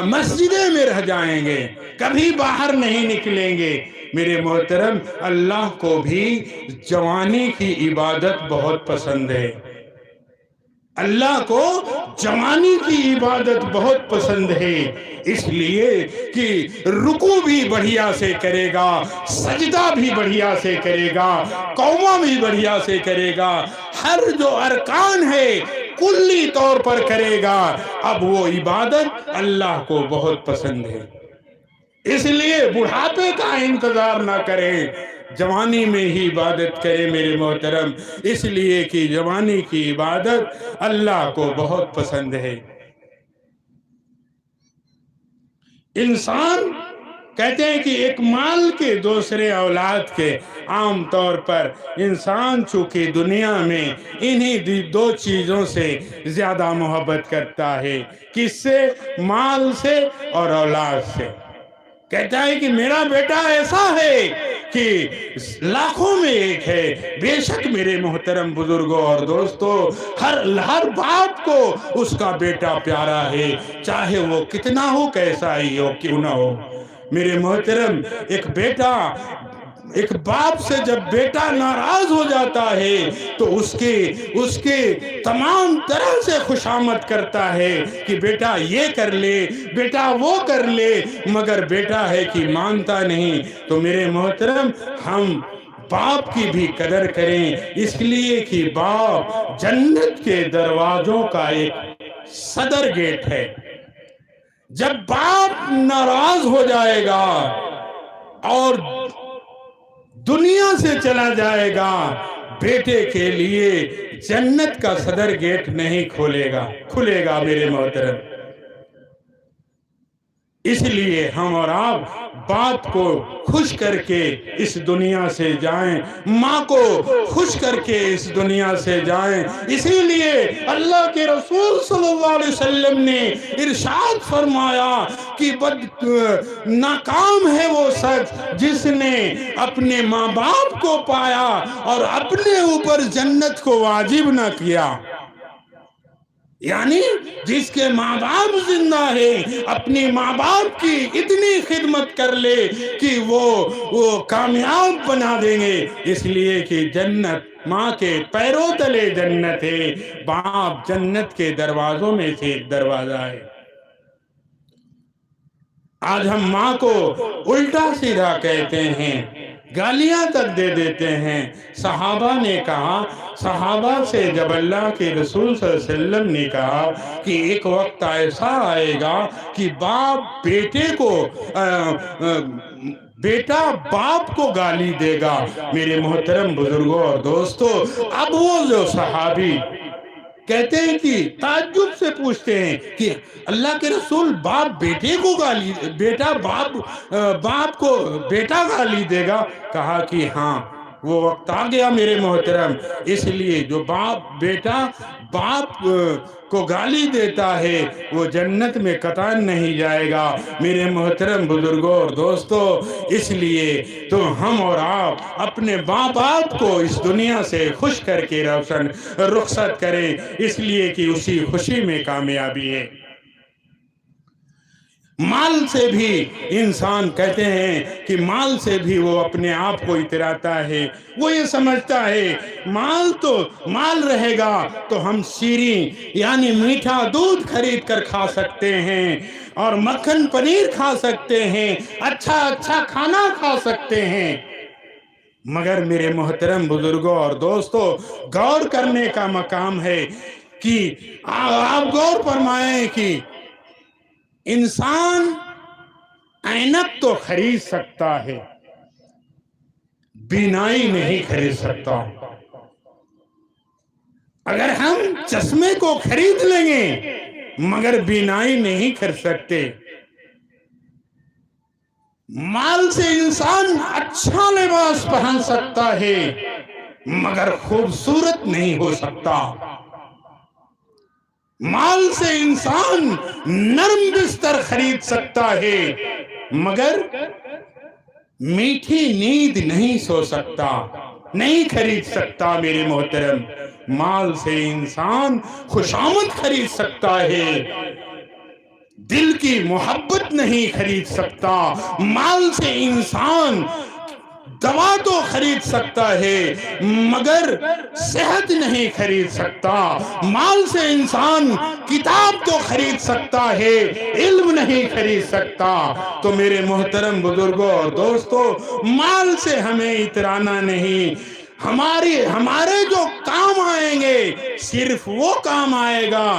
مسجدیں میں رہ جائیں گے، کبھی باہر نہیں نکلیں گے۔ میرے محترم، اللہ کو بھی جوانی کی عبادت بہت پسند ہے، اللہ کو جوانی کی عبادت بہت پسند ہے، اس لیے کہ رکوع بھی بڑھیا سے کرے گا، سجدہ بھی بڑھیا سے کرے گا، قومہ بھی بڑھیا سے کرے گا، ہر جو ارکان ہے کلی طور پر کرے گا۔ اب وہ عبادت اللہ کو بہت پسند ہے، اس لیے بڑھاپے کا انتظار نہ کریں، جوانی میں ہی عبادت کریں میرے محترم، اس لیے کہ جوانی کی عبادت اللہ کو بہت پسند ہے۔ انسان کہتے ہیں کہ ایک مال کے دوسرے اولاد کے، عام طور پر انسان چونکہ دنیا میں انہی 2 چیزوں سے زیادہ محبت کرتا ہے، کس سے؟ مال سے اور اولاد سے۔ کہتا ہے کہ میرا بیٹا ایسا ہے کہ لاکھوں میں ایک ہے۔ بے شک میرے محترم بزرگوں اور دوستو، ہر باپ کو اس کا بیٹا پیارا ہے، چاہے وہ کتنا ہو، کیسا ہی ہو، کیوں نہ ہو۔ میرے محترم، ایک باپ سے جب بیٹا ناراض ہو جاتا ہے تو اس کے تمام طرح سے خوشامد کرتا ہے کہ بیٹا یہ کر لے، بیٹا وہ کر لے، مگر بیٹا ہے کہ مانتا نہیں۔ تو میرے محترم، ہم باپ کی بھی قدر کریں، اس لیے کہ باپ جنت کے دروازوں کا ایک صدر گیٹ ہے۔ جب باپ ناراض ہو جائے گا اور دنیا سے چلا جائے گا، بیٹے کے لیے جنت کا صدر گیٹ نہیں کھلے گا میرے محترم۔ اس لیے ہم اور آپ باپ کو خوش کر کے اس دنیا سے جائیں، ماں کو خوش کر کے اس دنیا سے جائیں۔ اسی لیے اللہ کے رسول صلی اللہ علیہ وسلم نے ارشاد فرمایا کہ ناکام ہے وہ شخص جس نے اپنے ماں باپ کو پایا اور اپنے اوپر جنت کو واجب نہ کیا۔ یعنی جس کے ماں باپ زندہ ہے اپنی ماں باپ کی اتنی خدمت کر لے کہ وہ کامیاب بنا دیں گے، اس لیے کہ جنت ماں کے پیروں تلے جنت ہے، باپ جنت کے دروازوں میں سے ایک دروازہ ہے۔ آج ہم ماں کو الٹا سیدھا کہتے ہیں، گالیاں تک دے دیتے ہیں۔ صحابہ نے کہا، صحابہ سے جب اللہ کے رسول صلی اللہ علیہ وسلم نے کہا کہ ایک وقت ایسا آئے گا کہ باپ بیٹے کو بیٹا باپ کو گالی دے گا، میرے محترم بزرگوں اور دوستو، اب وہ جو صحابی کہتے ہیں کہ تعجب سے پوچھتے ہیں کہ اللہ کے رسول باپ بیٹے کو گالی، بیٹا باپ کو بیٹا گالی دے گا؟ کہا کہ ہاں وہ وقت آ گیا میرے محترم، اس لیے جو بیٹا باپ کو گالی دیتا ہے وہ جنت میں قطعاً نہیں جائے گا میرے محترم بزرگوں اور دوستو۔ اس لیے تو ہم اور آپ اپنے ماں باپ کو اس دنیا سے خوش کر کے رخصت کریں، اس لیے کہ اسی خوشی میں کامیابی ہے۔ مال سے بھی انسان کہتے ہیں کہ مال سے بھی وہ اپنے آپ کو اتراتا ہے، وہ یہ سمجھتا ہے مال رہے گا تو ہم شیریں یعنی میٹھا دودھ خرید کر کھا سکتے ہیں اور مکھن پنیر کھا سکتے ہیں، اچھا کھانا کھا سکتے ہیں۔ مگر میرے محترم بزرگوں اور دوستو، غور کرنے کا مقام ہے کہ آپ غور فرمائیں کہ انسان اینک تو خرید سکتا ہے، بینائی نہیں خرید سکتا۔ اگر ہم چشمے کو خرید لیں گے مگر بینائی نہیں خرید سکتے۔ مال سے انسان اچھا لباس پہن سکتا ہے مگر خوبصورت نہیں ہو سکتا۔ مال سے انسان نرم بستر خرید سکتا ہے مگر میٹھی نیند نہیں سو سکتا، نہیں خرید سکتا میرے محترم۔ مال سے انسان خوشامد خرید سکتا ہے، دل کی محبت نہیں خرید سکتا۔ مال سے انسان دوا تو خرید سکتا ہے مگر صحت نہیں خرید سکتا۔ مال سے انسان کتاب تو خرید سکتا ہے، علم نہیں خرید سکتا۔ تو میرے محترم بزرگوں اور دوستو، مال سے ہمیں اترانا نہیں، ہمارے جو کام آئیں گے صرف وہ کام آئے گا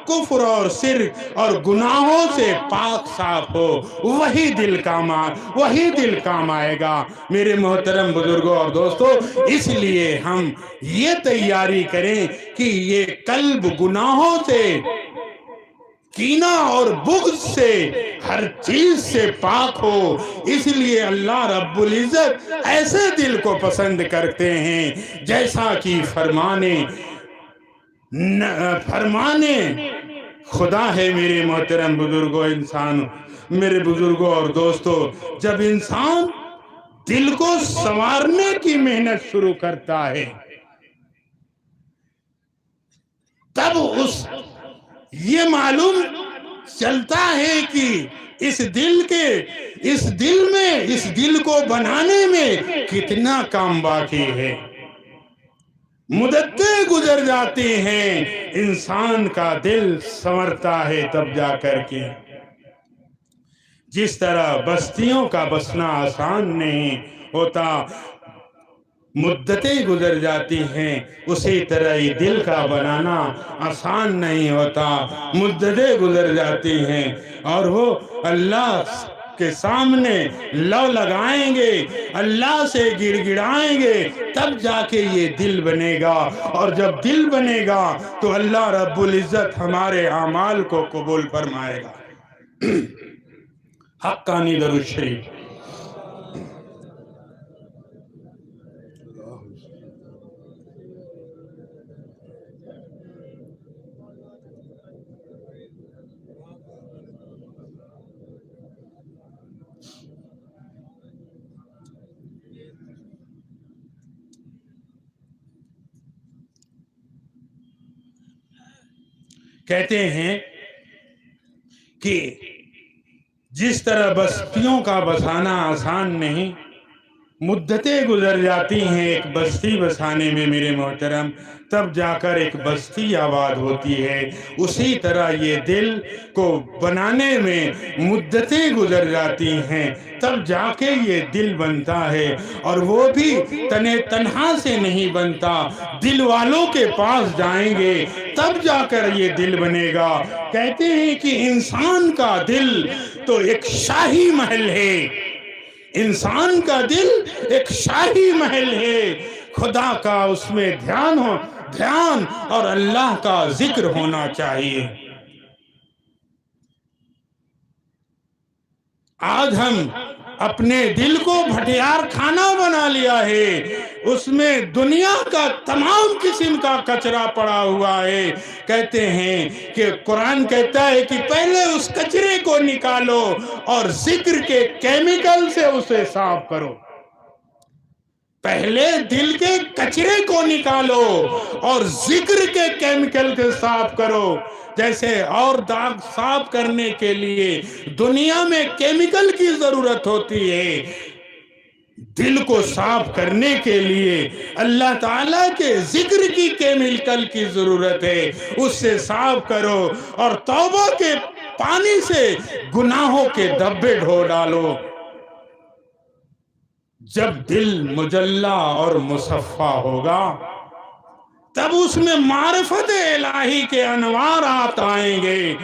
کفر اور شرک اور گناہوں سے پاک صاف ہو، وہی دل کام آئے گا میرے محترم بزرگوں اور دوستو۔ اس لیے ہم یہ تیاری کریں کہ یہ قلب گناہوں سے، کینہ اور بغض سے، ہر چیز سے پاک ہو۔ اس لیے اللہ رب العزت ایسے دل کو پسند کرتے ہیں جیسا کہ فرمانے خدا ہے میرے محترم میرے بزرگوں اور دوستو۔ جب انسان دل کو سنوارنے کی محنت شروع کرتا ہے تب یہ معلوم چلتا ہے کہ اس دل کو بنانے میں کتنا کام باقی ہے۔ مدتیں گزر جاتی ہیں، انسان کا دل سنورتا ہے تب جا کر کے۔ جس طرح بستیوں کا بسنا آسان نہیں ہوتا، مدتیں گزر جاتی ہیں، اسی طرح ہی دل کا بنانا آسان نہیں ہوتا، مدتیں گزر جاتی ہیں اور وہ اللہ کے سامنے لو لگائیں گے، اللہ سے گڑ گڑائیں گے، تب جا کے یہ دل بنے گا، اور جب دل بنے گا تو اللہ رب العزت ہمارے اعمال کو قبول فرمائے گا۔ حقانی درود شریف۔ کہتے ہیں کہ جس طرح بستیوں کا بسانا آسان نہیں، مدتیں گزر جاتی ہیں ایک بستی بسانے میں میرے محترم، تب جا کر ایک بستی آباد ہوتی ہے، اسی طرح یہ دل کو بنانے میں مدتیں گزر جاتی ہیں، تب جا کے یہ دل بنتا ہے، اور وہ بھی تنہا سے نہیں بنتا، دل والوں کے پاس جائیں گے تب جا کر یہ دل بنے گا۔ کہتے ہیں کہ انسان کا دل تو ایک شاہی محل ہے، انسان کا دل ایک شاہی محل ہے، خدا کا اس میں دھیان اور اللہ کا ذکر ہونا چاہیے۔ آج ہم اپنے دل کو بھٹیار کھانا بنا لیا ہے، اس میں دنیا کا تمام قسم کا کچرا پڑا ہوا ہے۔ کہتے ہیں کہ قرآن کہتا ہے کہ پہلے اس کچرے کو نکالو اور ذکر کے کیمیکل سے اسے صاف کرو۔ پہلے دل کے کچرے کو نکالو اور ذکر کے کیمیکل سے صاف کرو۔ جیسے اور داغ صاف کرنے کے لیے دنیا میں کیمیکل کی ضرورت ہوتی ہے، دل کو صاف کرنے کے لیے اللہ تعالیٰ کے ذکر کی کیمیکل کی ضرورت ہے، اس سے صاف کرو اور توبہ کے پانی سے گناہوں کے دھبے دھو ڈالو۔ جب دل مجلہ اور مصفہ ہوگا تب اس میں معرفت الہی کے انوارات آئیں گے،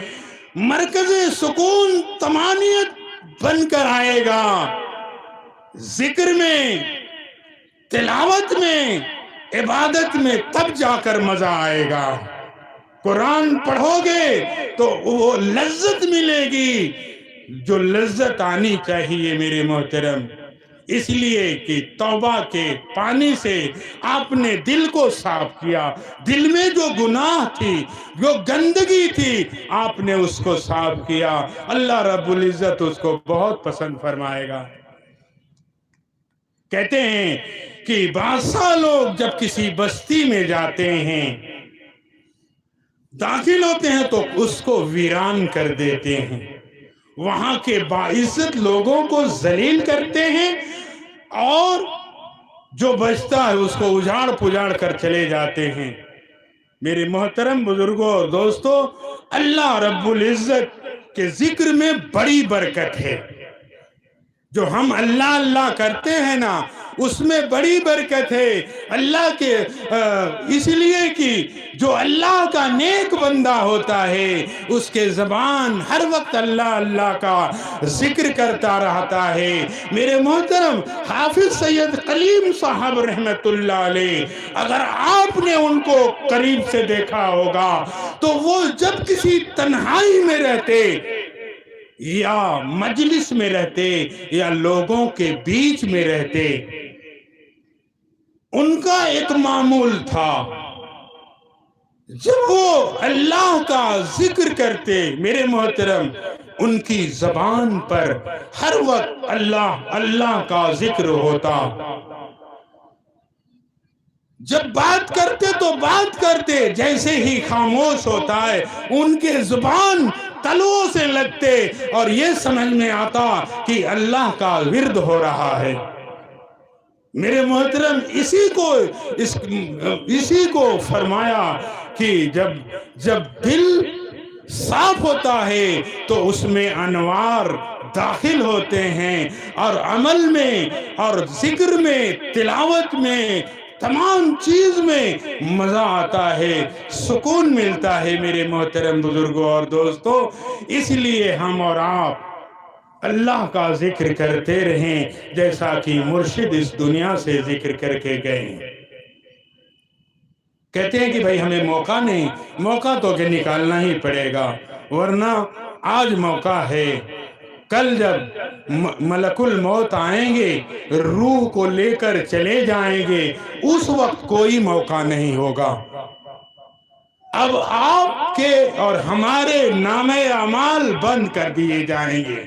مرکز سکون طمانینت بن کر آئے گا۔ ذکر میں، تلاوت میں، عبادت میں تب جا کر مزہ آئے گا۔ قرآن پڑھو گے تو وہ لذت ملے گی جو لذت آنی چاہیے میرے محترم۔ اس لیے کہ توبہ کے پانی سے آپ نے دل کو صاف کیا، دل میں جو گناہ تھی، جو گندگی تھی، آپ نے اس کو صاف کیا، اللہ رب العزت اس کو بہت پسند فرمائے گا۔ کہتے ہیں کہ بادشاہ لوگ جب کسی بستی میں جاتے ہیں، داخل ہوتے ہیں تو اس کو ویران کر دیتے ہیں، وہاں کے باعزت لوگوں کو ذلیل کرتے ہیں، اور جو بچتا ہے اس کو اجاڑ پجاڑ کر چلے جاتے ہیں۔ میرے محترم بزرگوں اور دوستو، اللہ رب العزت کے ذکر میں بڑی برکت ہے۔ جو ہم اللہ اللہ کرتے ہیں نا، اس میں بڑی برکت ہے۔ اللہ کے اس لیے کہ جو اللہ کا نیک بندہ ہوتا ہے اس کے زبان ہر وقت اللہ اللہ کا ذکر کرتا رہتا ہے۔ میرے محترم حافظ سید کلیم صاحب رحمت اللہ علیہ، اگر آپ نے ان کو قریب سے دیکھا ہوگا تو وہ جب کسی تنہائی میں رہتے یا مجلس میں رہتے یا لوگوں کے بیچ میں رہتے، ان کا ایک معمول تھا، جب وہ اللہ کا ذکر کرتے میرے محترم، ان کی زبان پر ہر وقت اللہ اللہ کا ذکر ہوتا۔ جب بات کرتے تو بات کرتے، جیسے ہی خاموش ہوتا ہے ان کے زبان تلووں سے لگتے اور یہ سمجھ میں آتا کہ اللہ کا ورد ہو رہا ہے۔ میرے محترم اسی کو فرمایا کہ جب دل صاف ہوتا ہے تو اس میں انوار داخل ہوتے ہیں، اور عمل میں اور ذکر میں، تلاوت میں، تمام چیز میں مزہ آتا ہے، سکون ملتا ہے میرے محترم بزرگوں اور دوستوں۔ اس لیے ہم اور آپ اللہ کا ذکر کرتے رہیں جیسا کہ مرشد اس دنیا سے ذکر کر کے گئے۔ کہتے ہیں کہ بھائی ہمیں موقع نہیں، موقع تو کہ نکالنا ہی پڑے گا، ورنہ آج موقع ہے، کل جب ملک الموت آئیں گے، روح کو لے کر چلے جائیں گے، اس وقت کوئی موقع نہیں ہوگا۔ اب آپ کے اور ہمارے نامہ اعمال بند کر دیے جائیں گے،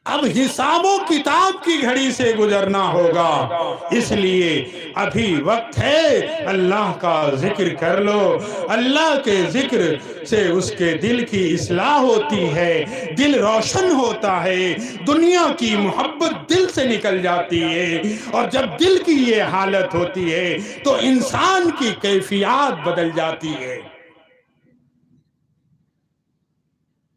اب حساب و کتاب کی گھڑی سے گزرنا ہوگا۔ اس لیے ابھی وقت ہے، اللہ کا ذکر کر لو۔ اللہ کے ذکر سے اس کے دل کی اصلاح ہوتی ہے، دل روشن ہوتا ہے، دنیا کی محبت دل سے نکل جاتی ہے، اور جب دل کی یہ حالت ہوتی ہے تو انسان کی کیفیات بدل جاتی ہے،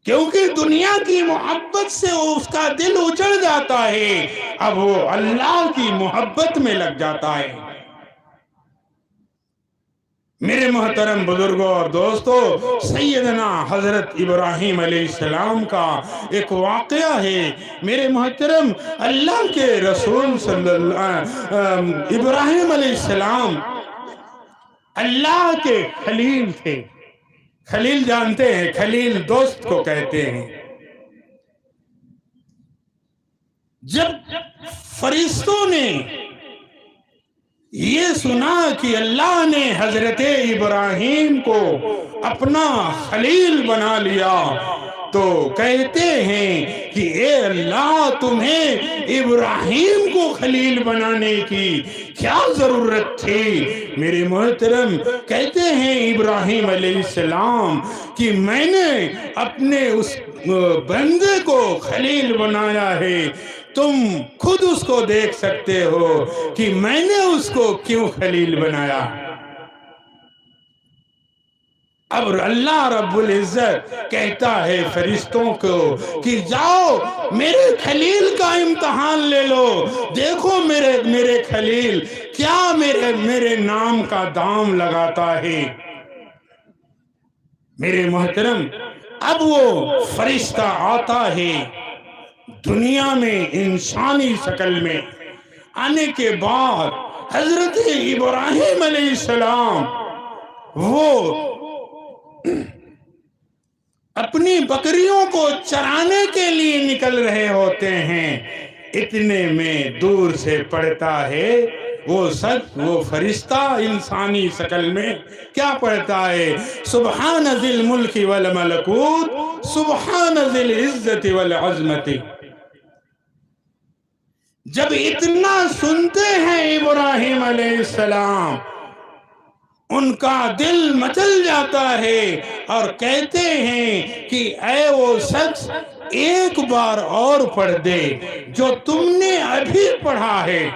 کیونکہ دنیا کی محبت سے اس کا دل اجڑ جاتا ہے، اب وہ اللہ کی محبت میں لگ جاتا ہے۔ میرے محترم بزرگوں اور دوستو، سیدنا حضرت ابراہیم علیہ السلام کا ایک واقعہ ہے۔ میرے محترم، اللہ کے رسول ابراہیم علیہ السلام اللہ کے خلیل تھے۔ خلیل جانتے ہیں، خلیل دوست کو کہتے ہیں۔ جب فرشتوں نے یہ سنا کہ اللہ نے حضرت ابراہیم کو اپنا خلیل بنا لیا تو کہتے ہیں کہ اے اللہ، تمہیں ابراہیم کو خلیل بنانے کی کیا ضرورت تھی؟ میرے محترم، کہتے ہیں ابراہیم علیہ السلام کہ میں نے اپنے اس بندے کو خلیل بنایا ہے، تم خود اس کو دیکھ سکتے ہو کہ میں نے اس کو کیوں خلیل بنایا۔ اب اللہ رب العزت کہتا ہے فرشتوں کو کہ جاؤ میرے خلیل کا امتحان لے لو، دیکھو میرے خلیل کیا میرے نام کا دام لگاتا ہے۔ میرے محترم، اب وہ فرشتہ آتا ہے دنیا میں انسانی شکل میں، آنے کے بعد حضرت ابراہیم علیہ السلام وہ اپنی بکریوں کو چرانے کے لیے نکل رہے ہوتے ہیں، اتنے میں دور سے پڑھتا ہے وہ فرشتہ انسانی شکل میں کیا پڑھتا ہے؟ سبحان ذی الملک والملکوت، سبحان ذی العزت والعظمت۔ جب اتنا سنتے ہیں ابراہیم علیہ السلام، ان کا دل مچل جاتا ہے اور کہتے ہیں کہ اے وہ شخص، ایک بار اور پڑھ دے جو تم نے ابھی پڑھا ہے۔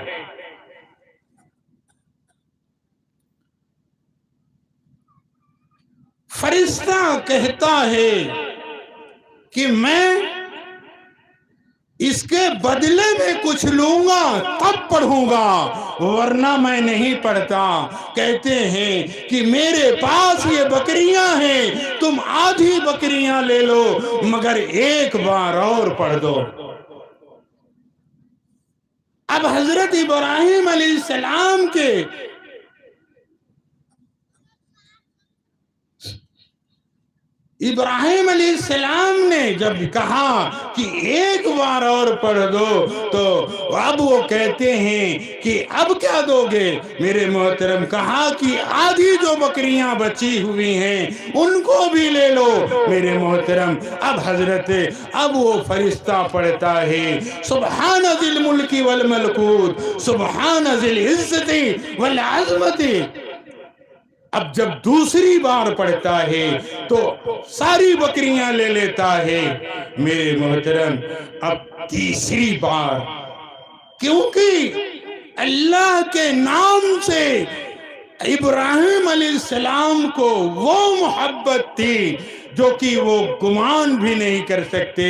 فرشتہ کہتا ہے کہ میں اس کے بدلے میں کچھ لوں گا تب پڑھوں گا، ورنہ میں نہیں پڑھتا۔ کہتے ہیں کہ میرے پاس یہ بکریاں ہیں، تم آدھی بکریاں لے لو مگر ایک بار اور پڑھ دو۔ اب حضرت ابراہیم علیہ السلام کے ابراہیم علیہ السلام نے جب کہا کہ ایک بار اور پڑھ دو تو اب وہ کہتے ہیں کہ اب کیا دو گے؟ میرے محترم، کہا کہ آدھی جو بکریاں بچی ہوئی ہیں ان کو بھی لے لو۔ میرے محترم، اب وہ فرشتہ پڑھتا ہے سبحان ذی الملک والملکوت، سبحان ذی العزت والعظمت۔ اب جب دوسری بار پڑھتا ہے تو ساری بکریاں لے لیتا ہے۔ میرے محترم، اب تیسری بار، کیونکہ اللہ کے نام سے ابراہیم علیہ السلام کو وہ محبت تھی جو کہ وہ گمان بھی نہیں کر سکتے،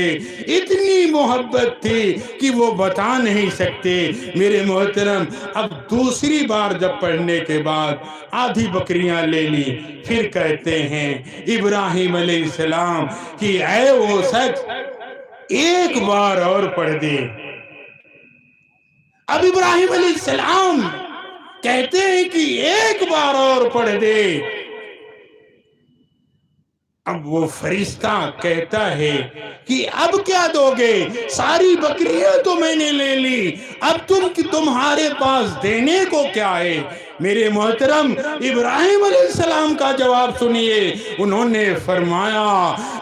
اتنی محبت تھی کہ وہ بتا نہیں سکتے۔ میرے محترم، اب دوسری بار جب پڑھنے کے بعد آدھی بکریاں لے لی، پھر کہتے ہیں ابراہیم علیہ السلام کہ اے وہ شخص، ایک بار اور پڑھ دے۔ اب ابراہیم علیہ السلام کہتے ہیں کہ ایک بار اور پڑھ دے۔ اب وہ فرشتہ کہتا ہے کہ اب کیا دو گے؟ ساری بکریاں تو میں نے لے لی، اب تمہارے پاس دینے کو کیا ہے؟ میرے محترم ابراہیم علیہ السلام کا جواب سنیے، انہوں نے فرمایا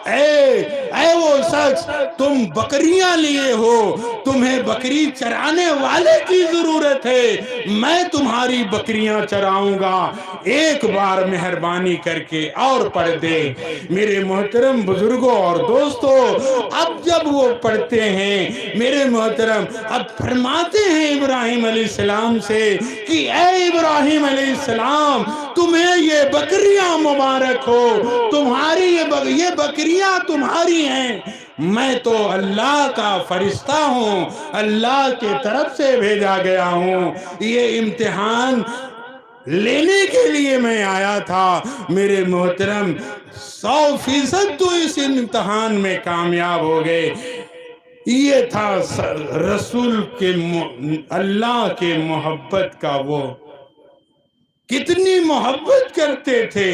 اے وہ شخص، تم بکریاں لیے ہو، تمہیں بکری چرانے والے کی ضرورت ہے، میں تمہاری بکریاں چراؤں گا، ایک بار مہربانی کر کے اور پڑھ دے۔ میرے محترم بزرگوں اور دوستوں، اب جب وہ پڑھتے ہیں میرے محترم، اب فرماتے ہیں ابراہیم علیہ السلام سے کہ اے ابراہیم علیہ السلام، تمہیں یہ بکریاں مبارک ہو، تمہاری یہ بکریاں تمہاری ہیں، میں تو اللہ کا فرشتہ ہوں، اللہ کی طرف سے بھیجا گیا ہوں، یہ امتحان لینے کے لیے میں آیا تھا۔ میرے محترم 100% تو اس امتحان میں کامیاب ہو گئے۔ یہ تھا رسول کے اللہ کے محبت کا، وہ کتنی محبت کرتے تھے۔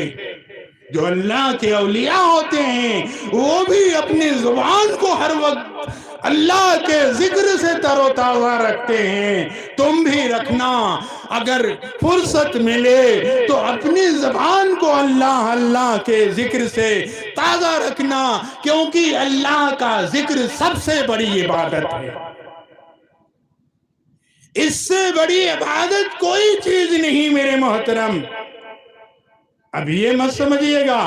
جو اللہ کے اولیاء ہوتے ہیں وہ بھی اپنی زبان کو ہر وقت اللہ کے ذکر سے تر و تازہ رکھتے ہیں، تم بھی رکھنا، اگر فرصت ملے تو اپنی زبان کو اللہ اللہ کے ذکر سے تازہ رکھنا، کیونکہ اللہ کا ذکر سب سے بڑی عبادت ہے، اس سے بڑی عبادت کوئی چیز نہیں میرے محترم۔ اب یہ مت سمجھیے گا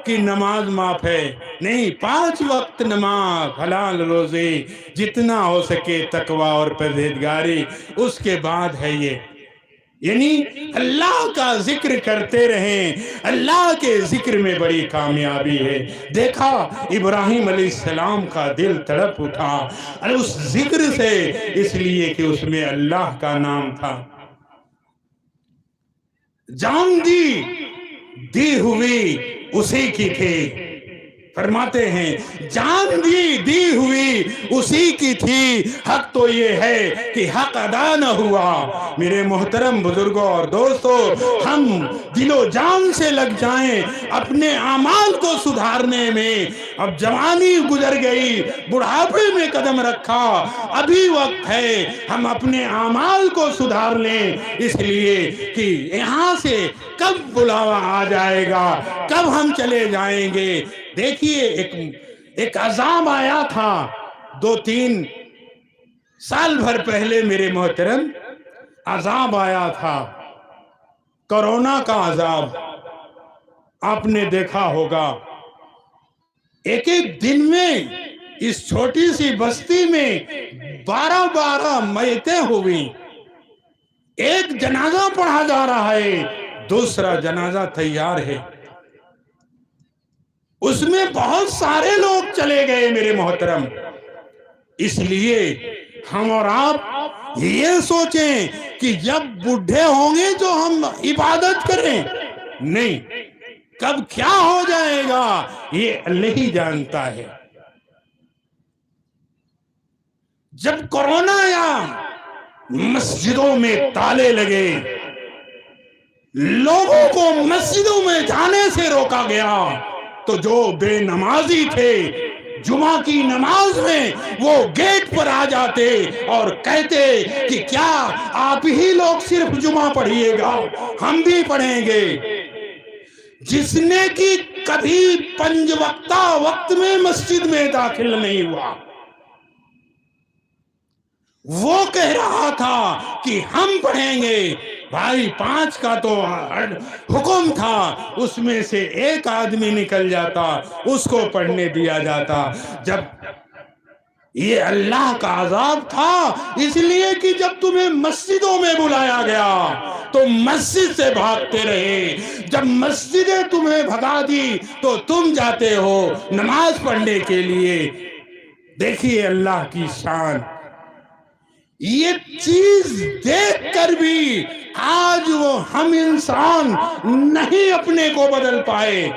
کہ نماز معاف ہے، نہیں، 5 وقت نماز، حلال روزی، جتنا ہو سکے تقوی اور پرہیزگاری، اس کے بعد ہے یہ، یعنی اللہ کا ذکر کرتے رہیں، اللہ کے ذکر میں بڑی کامیابی ہے۔ دیکھا ابراہیم علیہ السلام کا دل تڑپ اٹھا اس ذکر سے، اس لیے کہ اس میں اللہ کا نام تھا۔ جان دی ہوئی اسی کی تھی، فرماتے ہیں جان دی ہوئی اسی کی تھی، حق تو یہ ہے کہ حق ادا نہ ہوا۔ میرے محترم بزرگوں اور دوستوں، ہم دل و جان سے لگ جائیں اپنے اعمال کو سدھارنے میں۔ اب جوانی گزر گئی، بڑھاپے میں قدم رکھا، ابھی وقت ہے ہم اپنے اعمال کو سدھار لیں، اس لیے کہ یہاں سے کب بلاوا آ جائے گا، کب ہم چلے جائیں گے۔ دیکھیے ایک عذاب آیا تھا 2-3 سال بھر پہلے میرے محترم، عذاب آیا تھا، کورونا کا عذاب، آپ نے دیکھا ہوگا۔ ایک دن میں اس چھوٹی سی بستی میں 12 میتیں ہوئی، ایک جنازہ پڑھا جا رہا ہے، دوسرا جنازہ تیار ہے، اس میں بہت سارے لوگ چلے گئے میرے محترم۔ اس لیے ہم اور آپ یہ سوچیں کہ جب بوڑھے ہوں گے تو ہم عبادت کریں، نہیں، کب کیا ہو جائے گا یہ اللہ ہی جانتا ہے۔ جب کورونا آیا، مسجدوں میں تالے لگے، لوگوں کو مسجدوں میں جانے سے روکا گیا، تو جو بے نمازی تھے جمعہ کی نماز میں وہ گیٹ پر آ جاتے اور کہتے کہ کیا آپ ہی لوگ صرف جمعہ پڑھیے گا، ہم بھی پڑھیں گے۔ جس نے کہ کبھی 5 وقتہ وقت میں مسجد میں داخل نہیں ہوا، وہ کہہ رہا تھا کہ ہم پڑھیں گے۔ بھائی 5 کا تو حکم تھا، اس میں سے ایک آدمی نکل جاتا، اس کو پڑھنے دیا جاتا۔ جب یہ اللہ کا عذاب تھا، اس لیے کہ جب تمہیں مسجدوں میں بلایا گیا تو مسجد سے بھاگتے رہے، جب مسجدیں تمہیں بھگا دی تو تم جاتے ہو نماز پڑھنے کے لیے۔ دیکھیے اللہ کی شان، یہ چیز دیکھ کر بھی آج وہ ہم انسان نہیں اپنے کو بدل پائے۔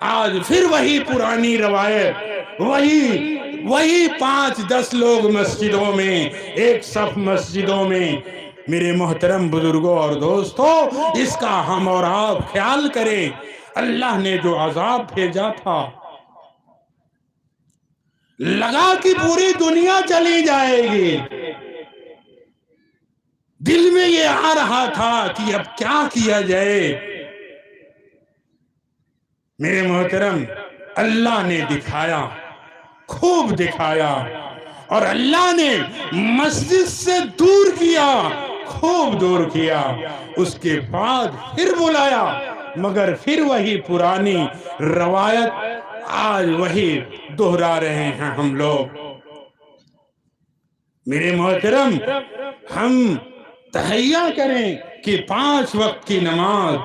آج پھر وہی پرانی روایت، وہی 5-10 لوگ مسجدوں میں، ایک صف مسجدوں میں۔ میرے محترم بزرگوں اور دوستوں، اس کا ہم اور آپ خیال کریں۔ اللہ نے جو عذاب بھیجا تھا، لگا کہ پوری دنیا چلی جائے گی، دل میں یہ آ رہا تھا کہ اب کیا کیا جائے۔ میرے محترم، اللہ نے دکھایا، خوب دکھایا، اور اللہ نے مسجد سے دور کیا، خوب دور کیا۔ اس کے بعد پھر بلایا، مگر پھر وہی پرانی روایت آج وہی دہرا رہے ہیں ہم لوگ۔ میرے محترم، ہم تہیہ کریں کہ 5 وقت کی نماز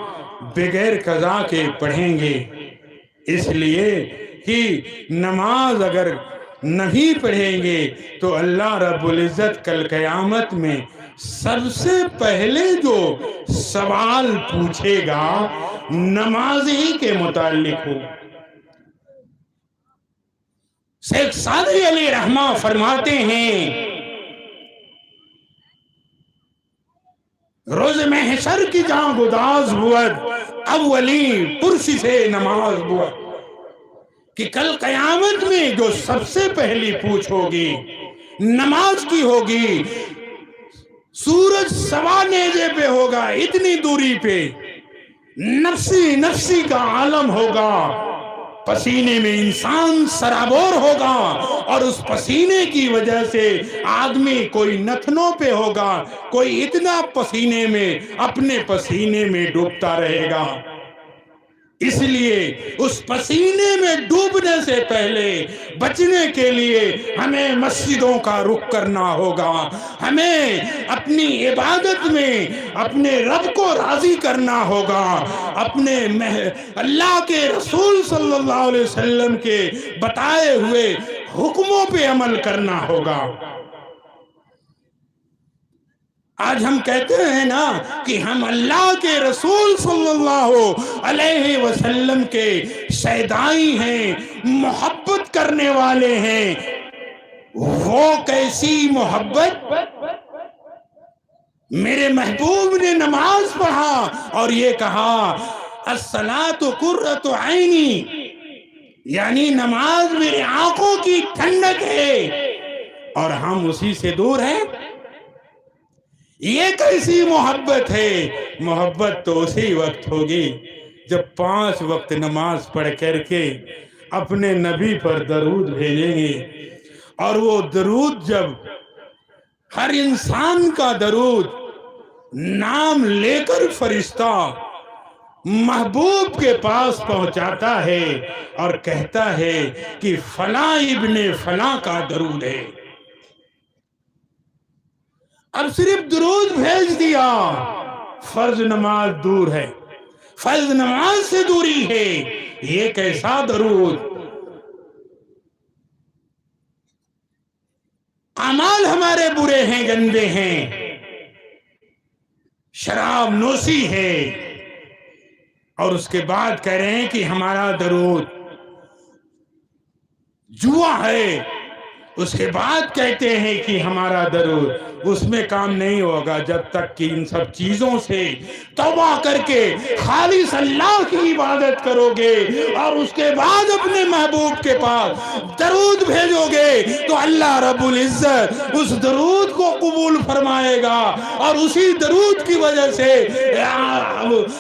بغیر قضا کے پڑھیں گے، اس لیے کہ نماز اگر نہیں پڑھیں گے تو اللہ رب العزت کل قیامت میں سب سے پہلے جو سوال پوچھے گا نماز ہی کے متعلق ہو۔ شیخ سعدی علیہ رحمہ فرماتے ہیں، روز محشر کی جہاں گداز بود، اولی پرسی سے نماز بود، کہ کل قیامت میں جو سب سے پہلی پوچھ ہوگی نماز کی ہوگی۔ سورج سوا نیزے پہ ہوگا، اتنی دوری پہ، نفسی نفسی کا عالم ہوگا، پسینے میں انسان سرابور ہوگا، اور اس پسینے کی وجہ سے آدمی کوئی نتنوں پہ ہوگا، کوئی اتنا پسینے میں اپنے پسینے میں ڈوبتا رہے گا۔ اس لیے اس پسینے میں ڈوبنے سے پہلے بچنے کے لیے ہمیں مسجدوں کا رخ کرنا ہوگا، ہمیں اپنی عبادت میں اپنے رب کو راضی کرنا ہوگا، اپنے اللہ کے رسول صلی اللہ علیہ وسلم کے بتائے ہوئے حکموں پہ عمل کرنا ہوگا۔ آج ہم کہتے ہیں نا کہ ہم اللہ کے رسول صلی اللہ علیہ وسلم کے شیدائی ہیں، محبت کرنے والے ہیں۔ وہ کیسی محبت؟ میرے محبوب نے نماز پڑھا اور یہ کہا الصلاۃ قرۃ عینی، یعنی نماز میری آنکھوں کی ٹھنڈک ہے، اور ہم اسی سے دور ہیں۔ یہ کیسی محبت ہے؟ محبت تو اسی وقت ہوگی جب 5 وقت نماز پڑھ کر کے اپنے نبی پر درود بھیجیں گے، اور وہ درود جب ہر انسان کا درود نام لے کر فرشتہ محبوب کے پاس پہنچاتا ہے اور کہتا ہے کہ فلاں ابن فلاں کا درود ہے، اب صرف درود بھیج دیا، فرض نماز دور ہے، فرض نماز سے دوری ہے، یہ کیسا درود؟ اعمال ہمارے برے ہیں، گندے ہیں، شراب نوشی ہے، اور اس کے بعد کہہ رہے ہیں کہ ہمارا درود جوا ہے، اس کے بعد کہتے ہیں کہ ہمارا درود، اس میں کام نہیں ہوگا جب تک کہ ان سب چیزوں سے توبہ کر کے خالص اللہ کی عبادت کرو گے، اور اس کے بعد اپنے محبوب کے پاس درود بھیجو گے تو اللہ رب العزت اس درود کو قبول فرمائے گا، اور اسی درود کی وجہ سے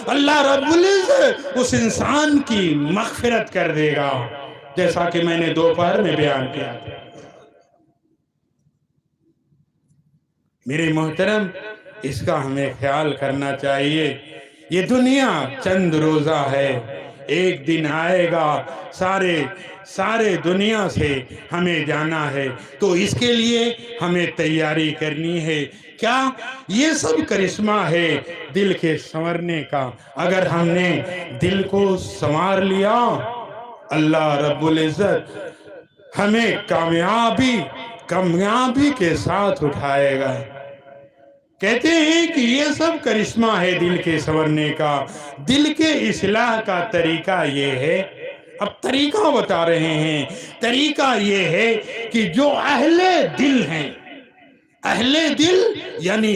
اللہ رب العزت اس انسان کی مغفرت کر دے گا، جیسا کہ میں نے دوپہر میں بیان کیا تھا۔ میرے محترم، اس کا ہمیں خیال کرنا چاہیے۔ یہ دنیا چند روزہ ہے، ایک دن آئے گا، سارے دنیا سے ہمیں جانا ہے، تو اس کے لیے ہمیں تیاری کرنی ہے۔ کیا یہ سب کرشمہ ہے دل کے سنورنے کا؟ اگر ہم نے دل کو سنوار لیا، اللہ رب العزت ہمیں کامیابی کے ساتھ اٹھائے گا۔ کہتے ہیں کہ یہ سب کرشمہ ہے دل کے سنورنے کا، دل کے اصلاح کا طریقہ یہ ہے۔ اب طریقہ بتا رہے ہیں، طریقہ یہ ہے کہ جو اہل دل ہیں، اہل دل یعنی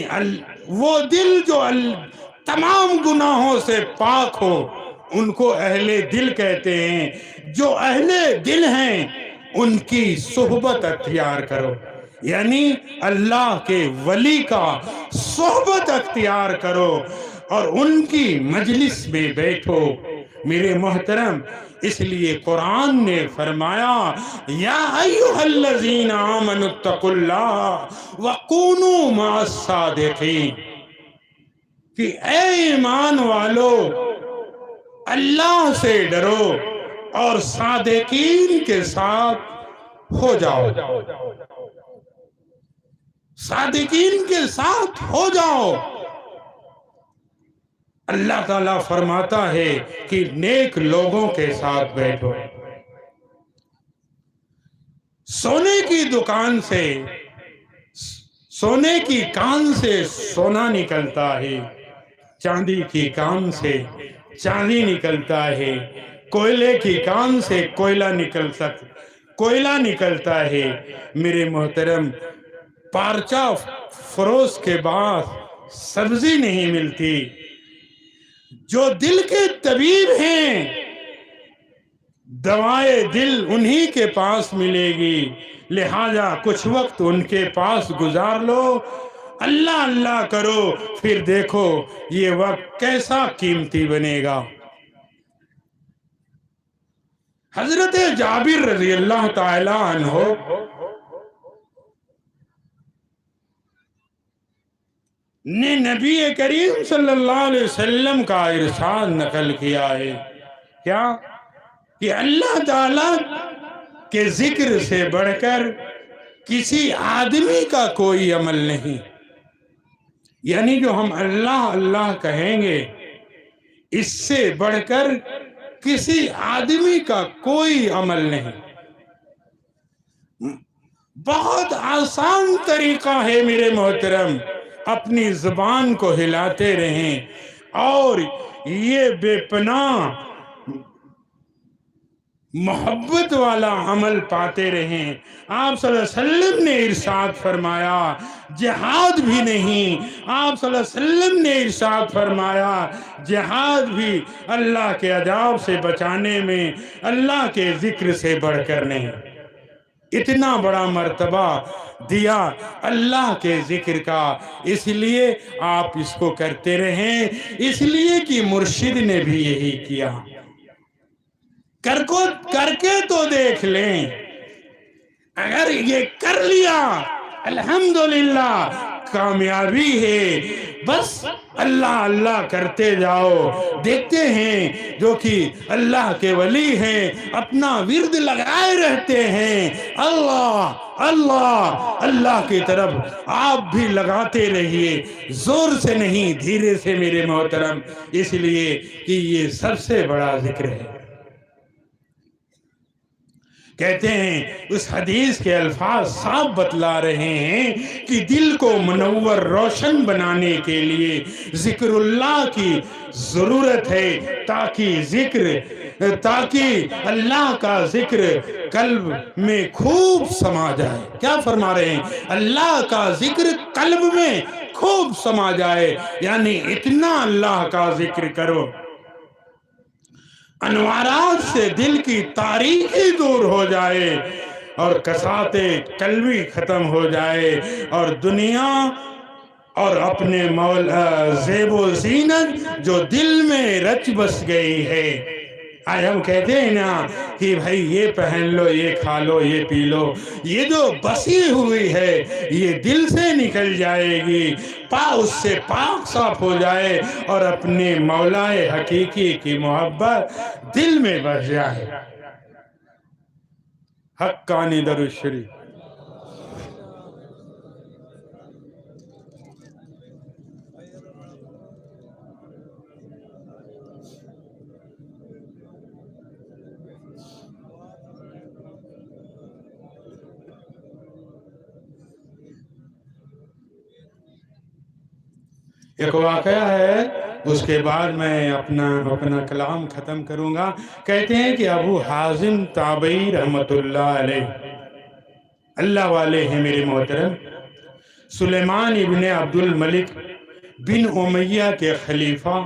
وہ دل جو تمام گناہوں سے پاک ہو، ان کو اہل دل کہتے ہیں۔ جو اہل دل ہیں ان کی صحبت اختیار کرو، یعنی اللہ کے ولی کا صحبت اختیار کرو اور ان کی مجلس میں بیٹھو۔ میرے محترم، اس لیے قرآن نے فرمایا یا ایھا الذین آمنوا اتقوا اللہ وکونوا مع الصادقین، کہ اے ایمان والو اللہ سے ڈرو اور صادقین کے ساتھ ہو جاؤ، صادقین کے ساتھ ہو جاؤ۔ اللہ تعالیٰ فرماتا ہے کہ نیک لوگوں کے ساتھ بیٹھو۔ سونے کی دکان سے، سونے کی کان سے سونا نکلتا ہے، چاندی کی کان سے چاندی نکلتا ہے، کوئلے کی کان سے کوئلہ نکلتا ہے۔ میرے محترم، پارچہ فروش کے بعد سبزی نہیں ملتی۔ جو دل کے طبیب ہیں دوائے دل انہی کے پاس ملے گی، لہذا کچھ وقت ان کے پاس گزار لو، اللہ اللہ کرو، پھر دیکھو یہ وقت کیسا قیمتی بنے گا۔ حضرت جابر رضی اللہ تعالی عنہ نے نبی کریم صلی اللہ علیہ وسلم کا ارشاد نقل کیا ہے، کیا کہ اللہ تعالیٰ کے ذکر سے بڑھ کر کسی آدمی کا کوئی عمل نہیں، یعنی جو ہم اللہ اللہ کہیں گے اس سے بڑھ کر کسی آدمی کا کوئی عمل نہیں۔ بہت آسان طریقہ ہے میرے محترم، اپنی زبان کو ہلاتے رہیں اور یہ بے پناہ محبت والا عمل پاتے رہیں۔ آپ صلی اللہ علیہ وسلم نے ارشاد فرمایا جہاد بھی نہیں، آپ صلی اللہ علیہ وسلم نے ارشاد فرمایا جہاد بھی اللہ کے عذاب سے بچانے میں اللہ کے ذکر سے بڑھ کر نہیں۔ اتنا بڑا مرتبہ دیا اللہ کے ذکر کا، اس لیے آپ اس کو کرتے رہیں، اس لیے کہ مرشد نے بھی یہی کیا۔ کر کے تو دیکھ لیں، اگر یہ کر لیا الحمدللہ کامیابی ہے، بس اللہ اللہ کرتے جاؤ۔ دیکھتے ہیں جو کہ اللہ کے ولی ہیں اپنا ورد لگائے رہتے ہیں، اللہ اللہ اللہ کی طرف آپ بھی لگاتے رہیے، زور سے نہیں دھیرے سے میرے محترم، اس لیے کہ یہ سب سے بڑا ذکر ہے۔ کہتے ہیں اس حدیث کے الفاظ صاف بتلا رہے ہیں کہ دل کو منور روشن بنانے کے لیے ذکر اللہ کی ضرورت ہے، تاکہ اللہ کا ذکر قلب میں خوب سما جائے۔ کیا فرما رہے ہیں؟ اللہ کا ذکر قلب میں خوب سما جائے، یعنی اتنا اللہ کا ذکر کرو انوارات سے دل کی تاریکی دور ہو جائے اور کسات قلبی ختم ہو جائے، اور دنیا اور اپنے زیب و زینت جو دل میں رچ بس گئی ہے۔ آج ہم کہتے ہیں نا کہ بھائی یہ پہن لو، یہ کھا لو، یہ پی لو، یہ جو بسی ہوئی ہے یہ دل سے نکل جائے گی، اس سے پاک صاف ہو جائے اور اپنے مولا حقیقی کی محبت دل میں بس جائے۔ حقانی درود شریف۔ ایک واقعہ ہے، اس کے بعد میں اپنا کلام ختم کروں گا۔ کہتے ہیں کہ ابو حازم تابعی رحمت اللہ علیہ، اللہ والے ہیں میرے محترم، سلیمان ابن عبد الملک بن امیہ کے خلیفہ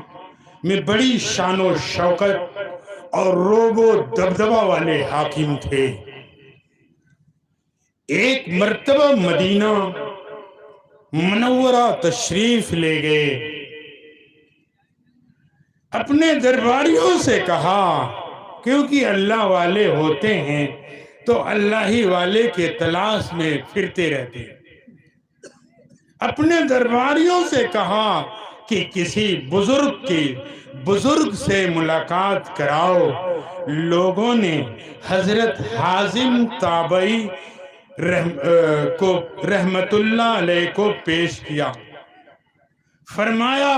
میں بڑی شان و شوکت اور روب و دبدبہ والے حاکم تھے۔ ایک مرتبہ مدینہ منورہ تشریف لے گئے، اپنے درباریوں سے کہا، کیونکہ اللہ والے ہوتے ہیں تو اللہ ہی والے کے تلاش میں پھرتے رہتے ہیں، اپنے درباریوں سے کہا کہ کسی بزرگ سے ملاقات کراؤ۔ لوگوں نے حضرت حازم تابعی کو رحمت اللہ علیہ کو پیش کیا۔ فرمایا،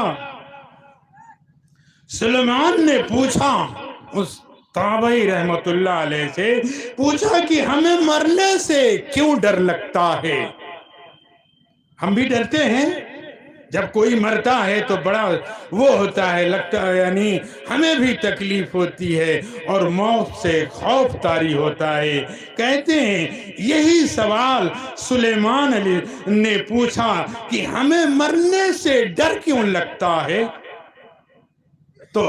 سلیمان نے پوچھا، اس تابعی رحمت اللہ علیہ سے پوچھا کہ ہمیں مرنے سے کیوں ڈر لگتا ہے؟ ہم بھی ڈرتے ہیں، جب کوئی مرتا ہے تو بڑا وہ ہوتا ہے، لگتا ہے، یعنی ہمیں بھی تکلیف ہوتی ہے اور موت سے خوف طاری ہوتا ہے۔ کہتے ہیں یہی سوال سلیمان علیہ نے پوچھا کہ ہمیں مرنے سے ڈر کیوں لگتا ہے؟ تو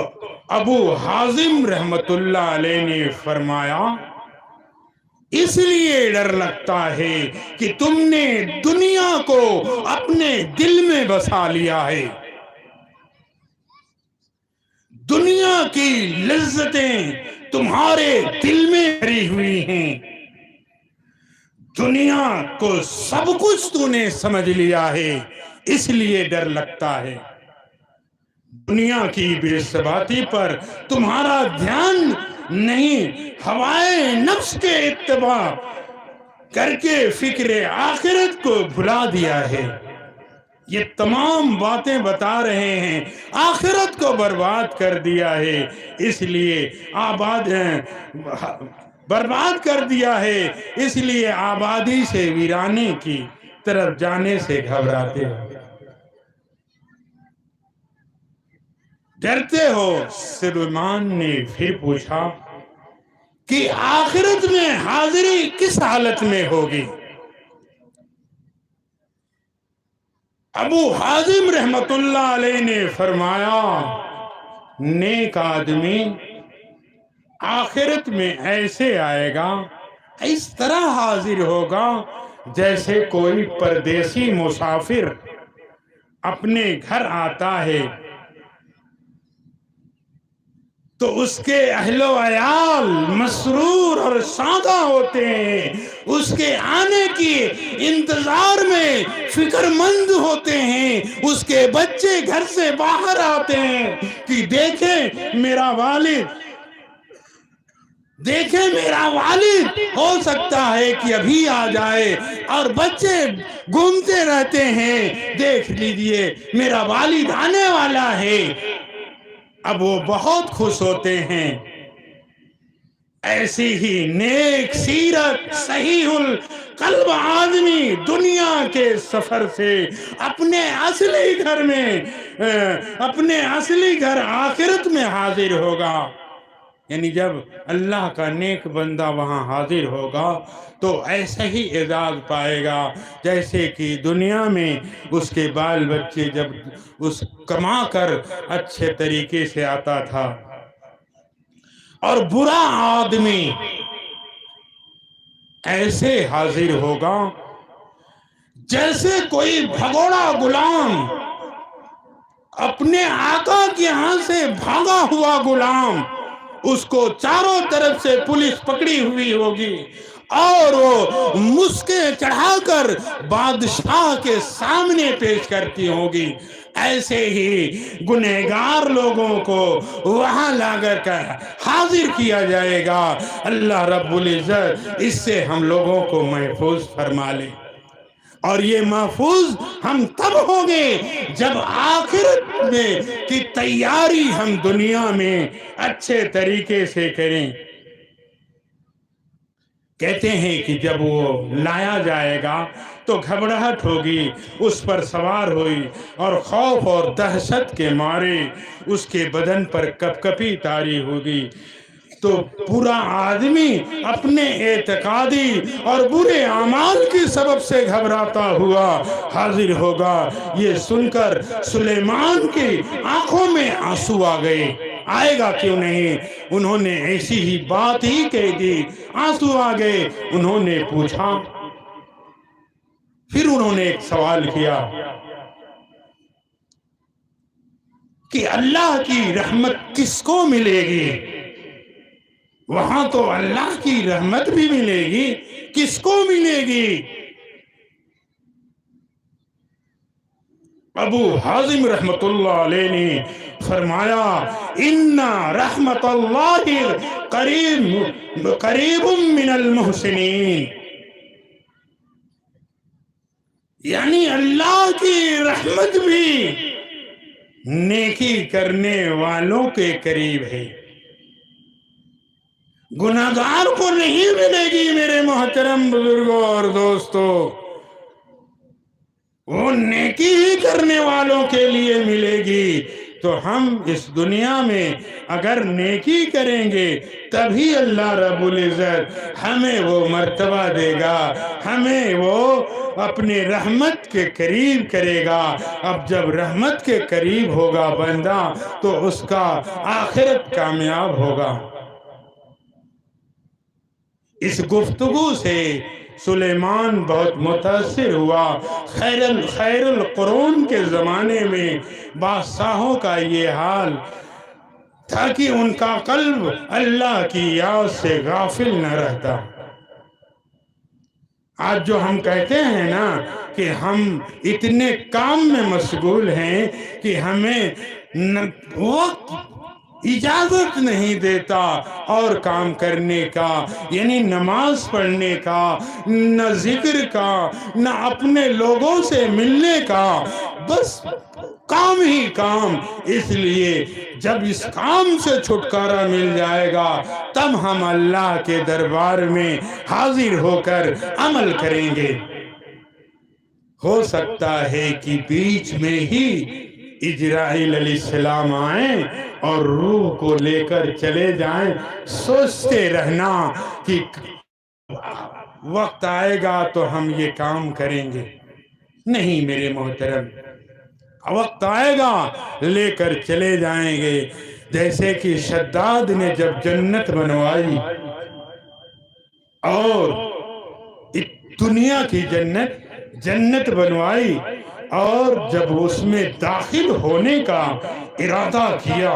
ابو حازم رحمت اللہ علیہ نے فرمایا، اس لیے ڈر لگتا ہے کہ تم نے دنیا کو اپنے دل میں بسا لیا ہے، دنیا کی لذتیں تمہارے دل میں بھری ہوئی ہیں، دنیا کو سب کچھ تو نے سمجھ لیا ہے، اس لیے ڈر لگتا ہے۔ دنیا کی بے ثباتی پر تمہارا دھیان نہیں، ہوائے نفس کے اتباع کر کے فکر آخرت کو بھلا دیا ہے۔ یہ تمام باتیں بتا رہے ہیں، آخرت کو برباد کر دیا ہے، اس لیے برباد کر دیا ہے، اس لیے آبادی سے ویرانے کی طرف جانے سے گھبراتے ہو، ڈرتے ہو۔ سلیمان نے پھر پوچھا کہ آخرت میں حاضری کس حالت میں ہوگی؟ ابو حازم رحمت اللہ علیہ نے فرمایا، نیک آدمی آخرت میں ایسے آئے گا، اس طرح حاضر ہوگا جیسے کوئی پردیسی مسافر اپنے گھر آتا ہے تو اس کے اہل و عیال مسرور اور سادہ ہوتے ہیں، اس کے آنے کی انتظار میں فکر مند ہوتے ہیں، اس کے بچے گھر سے باہر آتے ہیں کہ دیکھیں میرا والد ہو سکتا ہے کہ ابھی آ جائے، اور بچے گھومتے رہتے ہیں، دیکھ لیجئے میرا والد آنے والا ہے۔ اب وہ بہت خوش ہوتے ہیں۔ ایسی ہی نیک سیرت صحیح القلب آدمی دنیا کے سفر سے اپنے اصلی گھر آخرت میں حاضر ہوگا، یعنی جب اللہ کا نیک بندہ وہاں حاضر ہوگا تو ایسا ہی اعزاز پائے گا جیسے کہ دنیا میں اس کے بال بچے جب اس کما کر اچھے طریقے سے آتا تھا۔ اور برا آدمی ایسے حاضر ہوگا جیسے کوئی بھگوڑا غلام، اپنے آقا کے ہاں سے بھاگا ہوا غلام، اس کو چاروں طرف سے پولیس پکڑی ہوئی ہوگی اور وہ مسکیں چڑھا کر بادشاہ کے سامنے پیش کرتی ہوگی۔ ایسے ہی گنہگار لوگوں کو وہاں لا کر حاضر کیا جائے گا۔ اللہ رب العزت اس سے ہم لوگوں کو محفوظ فرما لے، اور یہ محفوظ ہم تب ہوں گے جب آخرت میں کی تیاری ہم دنیا میں اچھے طریقے سے کریں۔ کہتے ہیں کہ جب وہ لایا جائے گا تو گھبراہٹ ہوگی، اس پر سوار ہوئی اور خوف اور دہشت کے مارے اس کے بدن پر کپکپی طاری ہوگی۔ تو برا آدمی اپنے اعتقادی اور برے اعمال کے سبب سے گھبراتا ہوا حاضر ہوگا۔ یہ سن کر سلیمان کی آنکھوں میں آنسو آ گئے۔ آئے گا کیوں نہیں، انہوں نے ایسی ہی بات ہی کہہ دی، آنسو آ گئے۔ انہوں نے پوچھا، پھر انہوں نے ایک سوال کیا کہ اللہ کی رحمت کس کو ملے گی؟ وہاں تو اللہ کی رحمت بھی ملے گی، کس کو ملے گی؟ ابو حازم رحمت اللہ علیہ نے فرمایا، ان رحمت اللہ قریب من المحسنین، یعنی اللہ کی رحمت بھی نیکی کرنے والوں کے قریب ہے، گناہگار کو نہیں ملے گی میرے محترم بزرگوں اور دوستو، وہ نیکی ہی کرنے والوں کے لیے ملے گی۔ تو ہم اس دنیا میں اگر نیکی کریں گے تبھی اللہ رب العزت ہمیں وہ مرتبہ دے گا، ہمیں وہ اپنے رحمت کے قریب کرے گا۔ اب جب رحمت کے قریب ہوگا بندہ تو اس کا آخرت کامیاب ہوگا۔ اس گفتگو سے سلیمان بہت متاثر ہوا۔ خیر القرون کے زمانے میں بادشاہوں کا یہ حال تھا کہ ان کا قلب اللہ کی یاد سے غافل نہ رہتا۔ آج جو ہم کہتے ہیں نا کہ ہم اتنے کام میں مشغول ہیں کہ ہمیں وقت اجازت نہیں دیتا اور کام کرنے کا، یعنی نماز پڑھنے کا، نہ ذکر کا، نہ اپنے لوگوں سے ملنے کا، بس کام ہی کام۔ اس لیے جب اس کام سے چھٹکارا مل جائے گا تب ہم اللہ کے دربار میں حاضر ہو کر عمل کریں گے۔ ہو سکتا ہے کہ بیچ میں ہی اجرائیل علیہ السلام آئیں اور روح کو لے کر چلے جائیں۔ سوچتے رہنا کہ وقت آئے گا تو ہم یہ کام کریں گے، نہیں میرے محترم، وقت آئے گا لے کر چلے جائیں گے۔ جیسے کہ شداد نے جب جنت بنوائی اور دنیا کی جنت بنوائی اور جب اس میں داخل ہونے کا ارادہ کیا،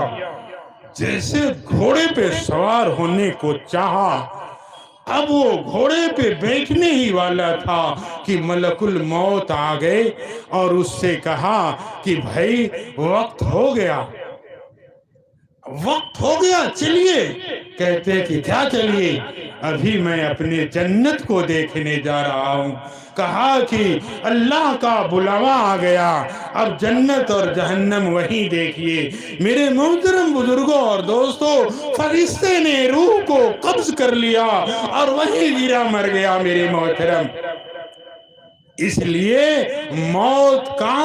جیسے گھوڑے پہ سوار ہونے کو چاہا، اب وہ گھوڑے پہ بیٹھنے ہی والا تھا کہ ملک الموت آ گئے اور اس سے کہا کہ بھائی وقت ہو گیا، چلیے۔ کہتے کہ کیا چلیے؟ ابھی میں اپنے جنت کو دیکھنے جا رہا ہوں۔ کہا کہ اللہ کا بلاوا آ گیا، اب جنت اور جہنم وہیں دیکھیے۔ میرے محترم بزرگوں اور دوستوں، فرشتے نے روح کو قبض کر لیا اور وہیں گرا مر گیا میرے محترم۔ اس لیے موت کا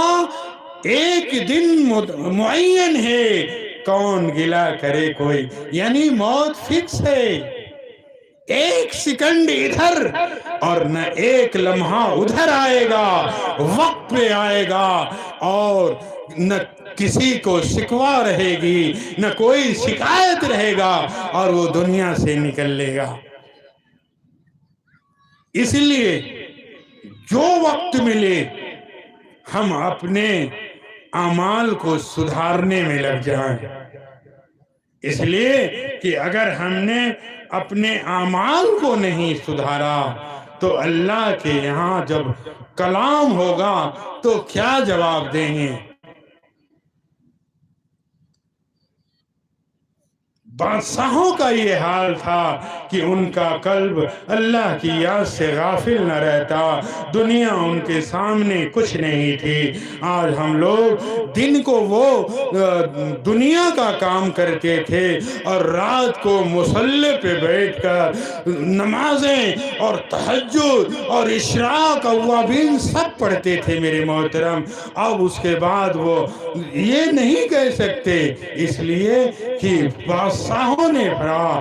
ایک دن معین ہے، کون گلا کرے کوئی، یعنی موت فکس ہے۔ ایک سیکنڈ ادھر اور نہ ایک لمحہ ادھر آئے گا، وقت پہ آئے گا، اور نہ کسی کو شکوہ رہے گی، نہ کوئی شکایت رہے گا، اور وہ دنیا سے نکل لے گا۔ اس لیے جو وقت ملے ہم اپنے اعمال کو سدھارنے میں لگ جائیں، اس لیے کہ اگر ہم نے اپنے اعمال کو نہیں سدھارا تو اللہ کے یہاں جب کلام ہوگا تو کیا جواب دیں گے؟ بادشاہوں کا یہ حال تھا کہ ان کا قلب اللہ کی یاد سے غافل نہ رہتا، دنیا ان کے سامنے کچھ نہیں تھی۔ آج ہم لوگ دن کو وہ دنیا کا کام کرتے تھے اور رات کو مصلی پہ بیٹھ کر نمازیں اور تہجد اور اشراق اوابین سب پڑھتے تھے میرے محترم۔ اب اس کے بعد وہ یہ نہیں کہہ سکتے، اس لیے کہ بادشاہوں نے پڑھا،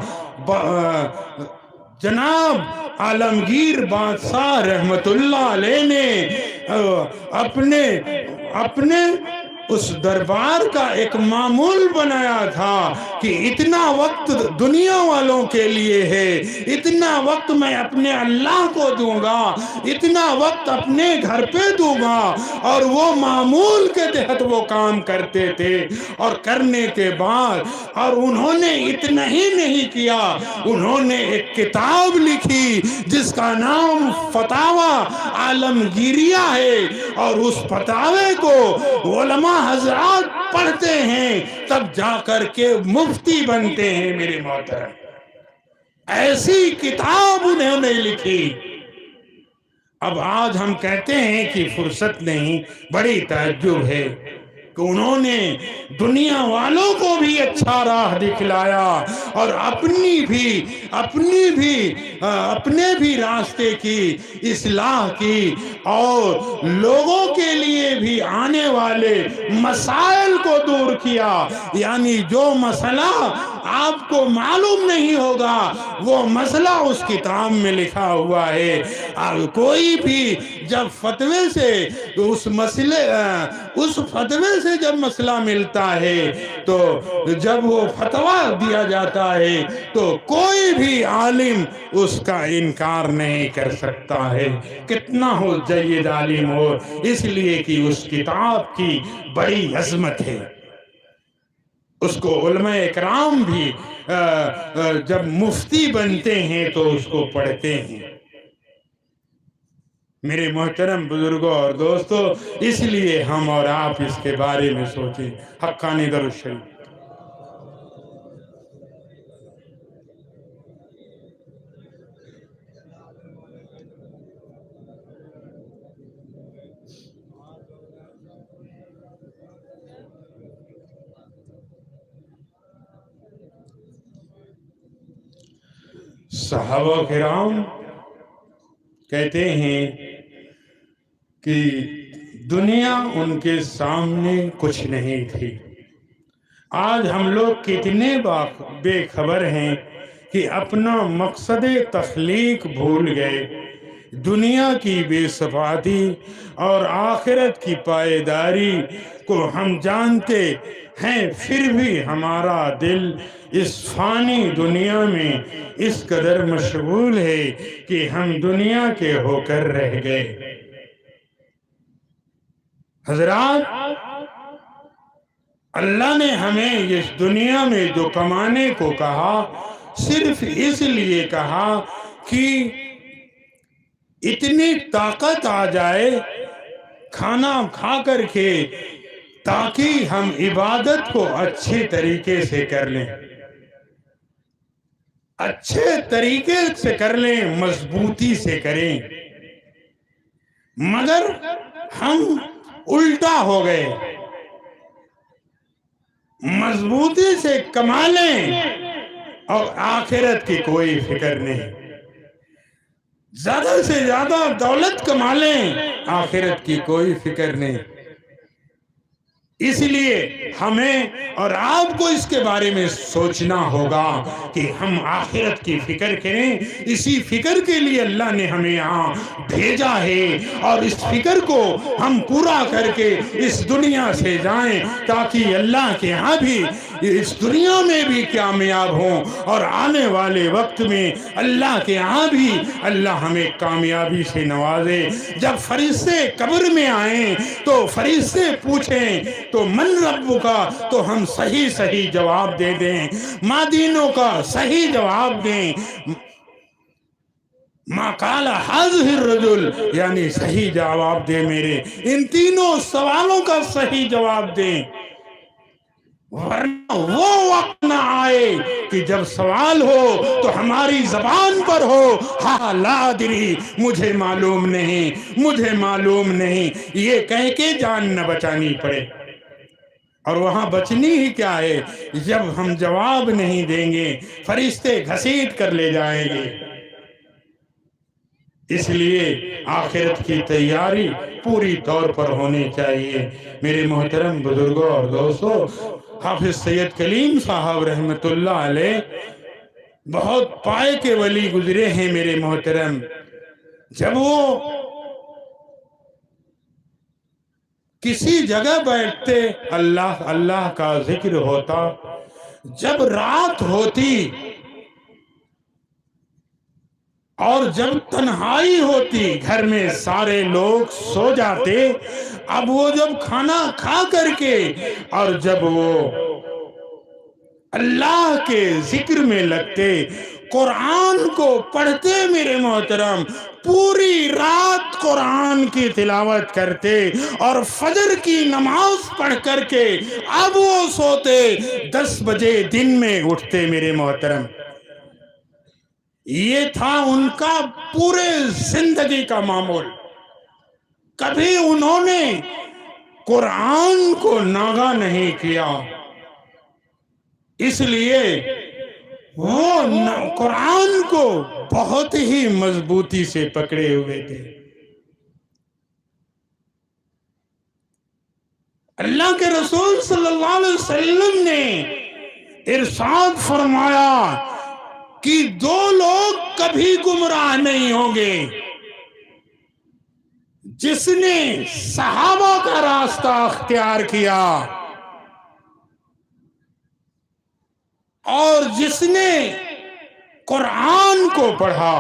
جناب عالمگیر بادشاہ رحمت اللہ علیہ نے اپنے اس دربار کا ایک معمول بنایا تھا کہ اتنا وقت دنیا والوں کے لیے ہے، اتنا وقت میں اپنے اللہ کو دوں گا، اتنا وقت اپنے گھر پہ دوں گا، اور وہ معمول کے تحت وہ کام کرتے تھے۔ اور کرنے کے بعد اور انہوں نے اتنا ہی نہیں کیا، انہوں نے ایک کتاب لکھی جس کا نام فتاوی عالمگیریہ ہے، اور اس فتاوے کو علماء حضرات پڑھتے ہیں تب جا کر کے مفتی بنتے ہیں۔ میرے محترم، ایسی کتاب انہوں نے لکھی۔ اب آج ہم کہتے ہیں کہ فرصت نہیں، بڑی تعجب ہے کہ انہوں نے دنیا والوں کو بھی اچھا راہ دکھلایا اور اپنے بھی راستے کی اصلاح کی، اور لوگوں کے لیے بھی آنے والے مسائل کو دور کیا۔ یعنی جو مسئلہ آپ کو معلوم نہیں ہوگا وہ مسئلہ اس کتاب میں لکھا ہوا ہے۔ کوئی بھی جب فتوے سے اس فتوے سے جب مسئلہ ملتا ہے تو جب وہ فتویٰ دیا جاتا ہے تو کوئی بھی عالم اس کا انکار نہیں کر سکتا ہے، کتنا ہو جید عالم ہو، اس لیے کہ اس کتاب کی بڑی عظمت ہے۔ اس کو علماء اکرام بھی جب مفتی بنتے ہیں تو اس کو پڑھتے ہیں۔ میرے محترم بزرگوں اور دوستو، اس لیے ہم اور آپ اس کے بارے میں سوچیں۔ حقانی درود شریف۔ صحابہ کرام کہتے ہیں کہ دنیا ان کے سامنے کچھ نہیں تھی۔ آج ہم لوگ کتنے بے خبر ہیں کہ اپنا مقصد تخلیق بھول گئے، دنیا کی بے ثباتی اور آخرت کی پائیداری کو ہم جانتے ہیں، پھر بھی ہمارا دل اس فانی دنیا میں اس قدر مشغول ہے کہ ہم دنیا کے ہو کر رہ گئے۔ حضرات، اللہ نے ہمیں اس دنیا میں جو کمانے کو کہا، صرف اس لیے کہا کہ اتنی طاقت آ جائے کھانا کھا کر کے، تاکہ ہم عبادت کو اچھے طریقے سے کر لیں، اچھے طریقے سے کر لیں، مضبوطی سے کریں۔ مگر ہم الٹا ہو گئے، مضبوطی سے کما لیں اور آخرت کی کوئی فکر نہیں، زیادہ سے زیادہ دولت کما لیں، آخرت کی کوئی فکر نہیں۔ اس لیے ہمیں اور آپ کو اس کے بارے میں سوچنا ہوگا کہ ہم آخرت کی فکر کریں۔ اسی فکر کے لیے اللہ نے ہمیں یہاں بھیجا ہے، اور اس فکر کو ہم پورا کر کے اس دنیا سے جائیں، تاکہ اللہ کے ہاں بھی اس دنیا میں بھی کامیاب ہوں، اور آنے والے وقت میں اللہ کے ہاں بھی اللہ ہمیں کامیابی سے نوازے۔ جب فرشتے قبر میں آئیں تو فرشتے پوچھیں تو من رب کا، تو ہم صحیح جواب دے دیں، مادینوں کا صحیح جواب دیں، ما قال حاضر الرجل یعنی صحیح جواب دیں، میرے ان تینوں سوالوں کا صحیح جواب دیں، ورنہ وہ وقت نہ آئے کہ جب سوال ہو تو ہماری زبان پر ہو ہاں لا ادری، مجھے معلوم نہیں، یہ کہہ کے جان نہ بچانی پڑے۔ اور وہاں بچنی ہی کیا ہے، جب ہم جواب نہیں دیں گے فرشتے گھسیٹ کر لے جائیں گے۔ اس لیے آخرت کی تیاری پوری طور پر ہونی چاہیے۔ میرے محترم بزرگوں اور دوستو، حافظ سید کلیم صاحب رحمت اللہ علیہ بہت پائے کے ولی گزرے ہیں میرے محترم، جب وہ کسی جگہ بیٹھتے اللہ اللہ کا ذکر ہوتا، جب رات ہوتی اور جب تنہائی ہوتی، گھر میں سارے لوگ سو جاتے، اب وہ جب کھانا کھا کر کے اور جب وہ اللہ کے ذکر میں لگتے، قرآن کو پڑھتے میرے محترم، پوری رات قرآن کی تلاوت کرتے اور فجر کی نماز پڑھ کر کے اب وہ سوتے، 10 بجے دن میں اٹھتے میرے محترم۔ یہ تھا ان کا پورے زندگی کا معمول۔ کبھی انہوں نے قرآن کو ناغہ نہیں کیا، اس لیے وہ قرآن کو بہت ہی مضبوطی سے پکڑے ہوئے تھے۔ اللہ کے رسول صلی اللہ علیہ وسلم نے ارشاد فرمایا کہ 2 لوگ کبھی گمراہ نہیں ہوں گے، جس نے صحابہ کا راستہ اختیار کیا اور جس نے قرآن کو پڑھا۔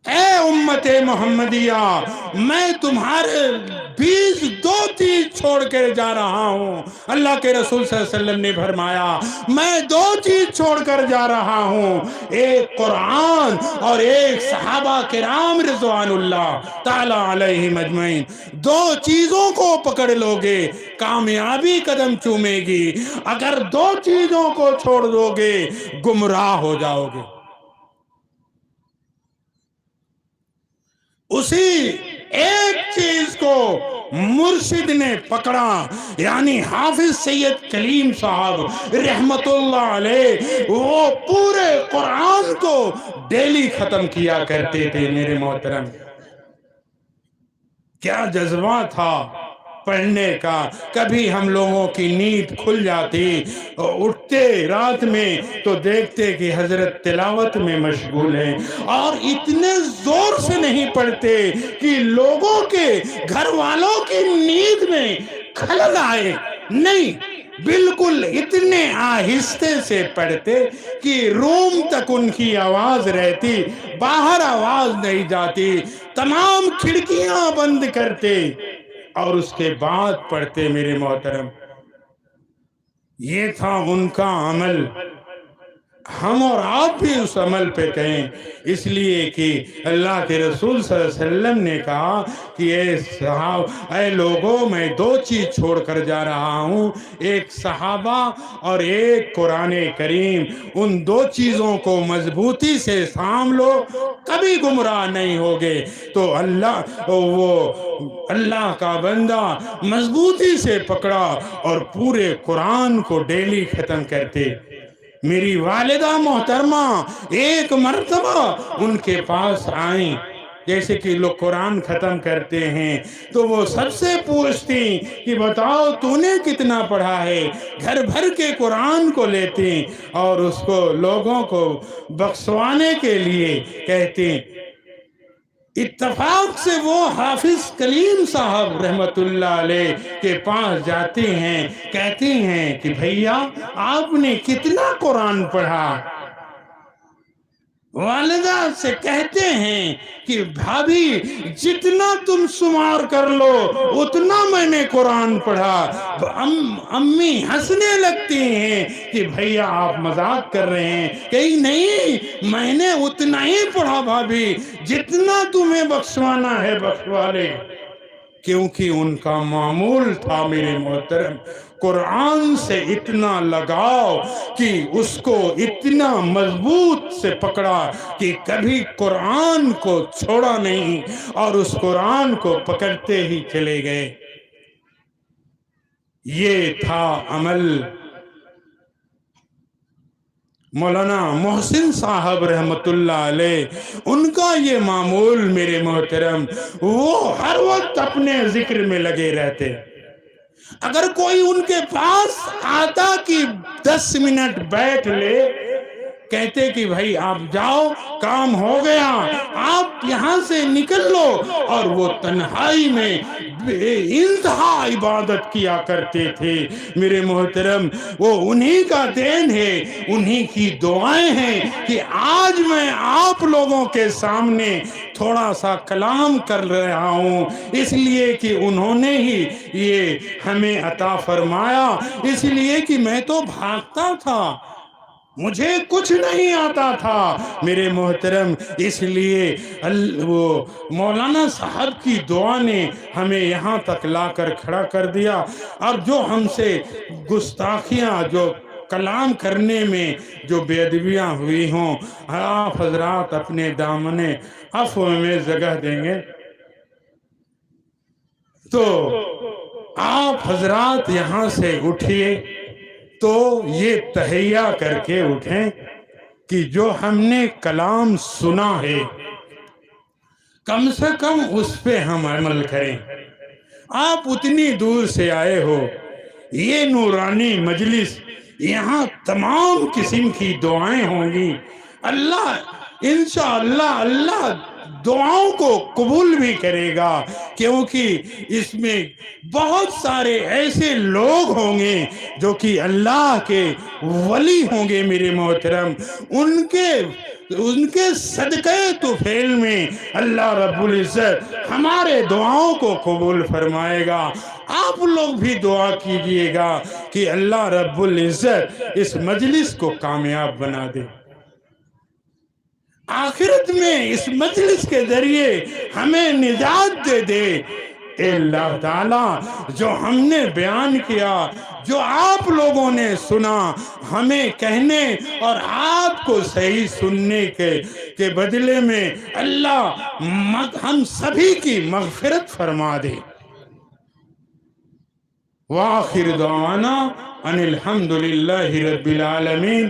اے امت محمدیہ، میں تمہارے بیچ 2 چیز چھوڑ کر جا رہا ہوں۔ اللہ کے رسول صلی اللہ علیہ وسلم نے فرمایا میں 2 چیز چھوڑ کر جا رہا ہوں، ایک قرآن اور ایک صحابہ کرام رضوان اللہ تعالی علیہم اجمعین۔ 2 چیزوں کو پکڑ لو گے کامیابی قدم چومے گی، اگر 2 چیزوں کو چھوڑ دو گے گمراہ ہو جاؤ گے۔ اسی ایک چیز کو مرشد نے پکڑا، یعنی حافظ سید کلیم صاحب رحمت اللہ علیہ، وہ پورے قرآن کو ڈیلی ختم کیا کرتے تھے میرے محترم۔ کیا جذبہ تھا پڑھنے کا۔ کبھی ہم لوگوں کی نیند کھل جاتی، اٹھتے رات میں تو دیکھتے کہ حضرت تلاوت میں مشغول ہیں، اور اتنے زور سے نہیں پڑھتے کہ لوگوں کے گھر والوں کی نیند میں خلل آئے، نہیں، بالکل اتنے آہستے سے پڑھتے کہ روم تک ان کی آواز رہتی، باہر آواز نہیں جاتی، تمام کھڑکیاں بند کرتے اور اس کے بعد پڑھتے میرے محترم۔ یہ تھا ان کا عمل۔ ہم اور آپ بھی اس عمل پہ کہیں، اس لیے کہ اللہ کے رسول صلی اللہ علیہ وسلم نے کہا کہ اے لوگوں، میں 2 چیز چھوڑ کر جا رہا ہوں، ایک صحابہ اور ایک قرآن کریم۔ ان 2 چیزوں کو مضبوطی سے تھام لو، کبھی گمراہ نہیں ہوگے۔ تو اللہ کا بندہ مضبوطی سے پکڑا اور پورے قرآن کو ڈیلی ختم کرتے۔ میری والدہ محترمہ ایک مرتبہ ان کے پاس آئیں، جیسے کہ لوگ قرآن ختم کرتے ہیں تو وہ سب سے پوچھتی کہ بتاؤ تو نے کتنا پڑھا ہے، گھر بھر کے قرآن کو لیتی اور اس کو لوگوں کو بخشوانے کے لیے کہتی۔ اتفاق سے وہ حافظ کلیم صاحب رحمت اللہ علیہ کے پاس جاتے ہیں، کہتے ہیں کہ بھیا آپ نے کتنا قرآن پڑھا؟ والدہ سے کہتے ہیں کہ بھابی جتنا تم شمار کر لو اتنا میں نے قرآن پڑھا۔ امی ہنسنے لگتی ہیں کہ بھیا آپ مذاق کر رہے ہیں، کہیں نہیں، میں نے اتنا ہی پڑھا بھابی جتنا تمہیں بخشوانا ہے بخشوا لے۔ کیونکہ ان کا معمول تھا میرے محترم، قرآن سے اتنا لگاؤ کہ اس کو اتنا مضبوط سے پکڑا کہ کبھی قرآن کو چھوڑا نہیں اور اس قرآن کو پکڑتے ہی چلے گئے۔ یہ تھا عمل مولانا محسن صاحب رحمت اللہ علیہ، ان کا یہ معمول میرے محترم، وہ ہر وقت اپنے ذکر میں لگے رہتے، اگر کوئی ان کے پاس آتا کہ 10 منٹ بیٹھ لے، کہتے کہ بھائی آپ جاؤ، کام ہو گیا، آپ یہاں سے نکل لو، اور وہ تنہائی میں بے انتہا عبادت کیا کرتے تھے۔ میرے محترم، وہ انہی کا دین ہے، انہی کی دعائیں ہیں کہ آج میں آپ لوگوں کے سامنے تھوڑا سا کلام کر رہا ہوں، اس لیے کہ انہوں نے ہی یہ ہمیں عطا فرمایا، اس لیے کہ میں تو بھاگتا تھا، مجھے کچھ نہیں آتا تھا میرے محترم، اس لیے وہ مولانا صاحب کی دعا نے ہمیں یہاں تک لا کر کھڑا کر دیا۔ اور جو ہم سے گستاخیاں، جو کلام کرنے میں جو بے ادبیاں ہوئی ہوں، آپ حضرات اپنے دامن عفو میں جگہ دیں گے تو آپ حضرات یہاں سے اٹھیے تو یہ تہیہ کر کے اٹھیں کہ جو ہم نے کلام سنا ہے کم سے کم اس پہ ہم عمل کریں۔ آپ اتنی دور سے آئے ہو، یہ نورانی مجلس، یہاں تمام قسم کی دعائیں ہوں گی، اللہ انشاءاللہ اللہ دعاؤں کو قبول بھی کرے گا، کیونکہ اس میں بہت سارے ایسے لوگ ہوں گے جو کہ اللہ کے ولی ہوں گے میرے محترم، ان کے صدقے طفیل میں اللہ رب العزت ہمارے دعاؤں کو قبول فرمائے گا۔ آپ لوگ بھی دعا کیجئے گا کہ اللہ رب العزت اس مجلس کو کامیاب بنا دے، آخرت میں اس مجلس کے ذریعے ہمیں نجات دے دے۔ اے اللہ تعالیٰ، جو ہم نے بیان کیا، جو آپ لوگوں نے سنا، ہمیں کہنے اور آپ کو صحیح سننے کے بدلے میں اللہ ہم سبھی کی مغفرت فرما دے۔ وآخر دعوانا ان الحمدللہ رب العالمین۔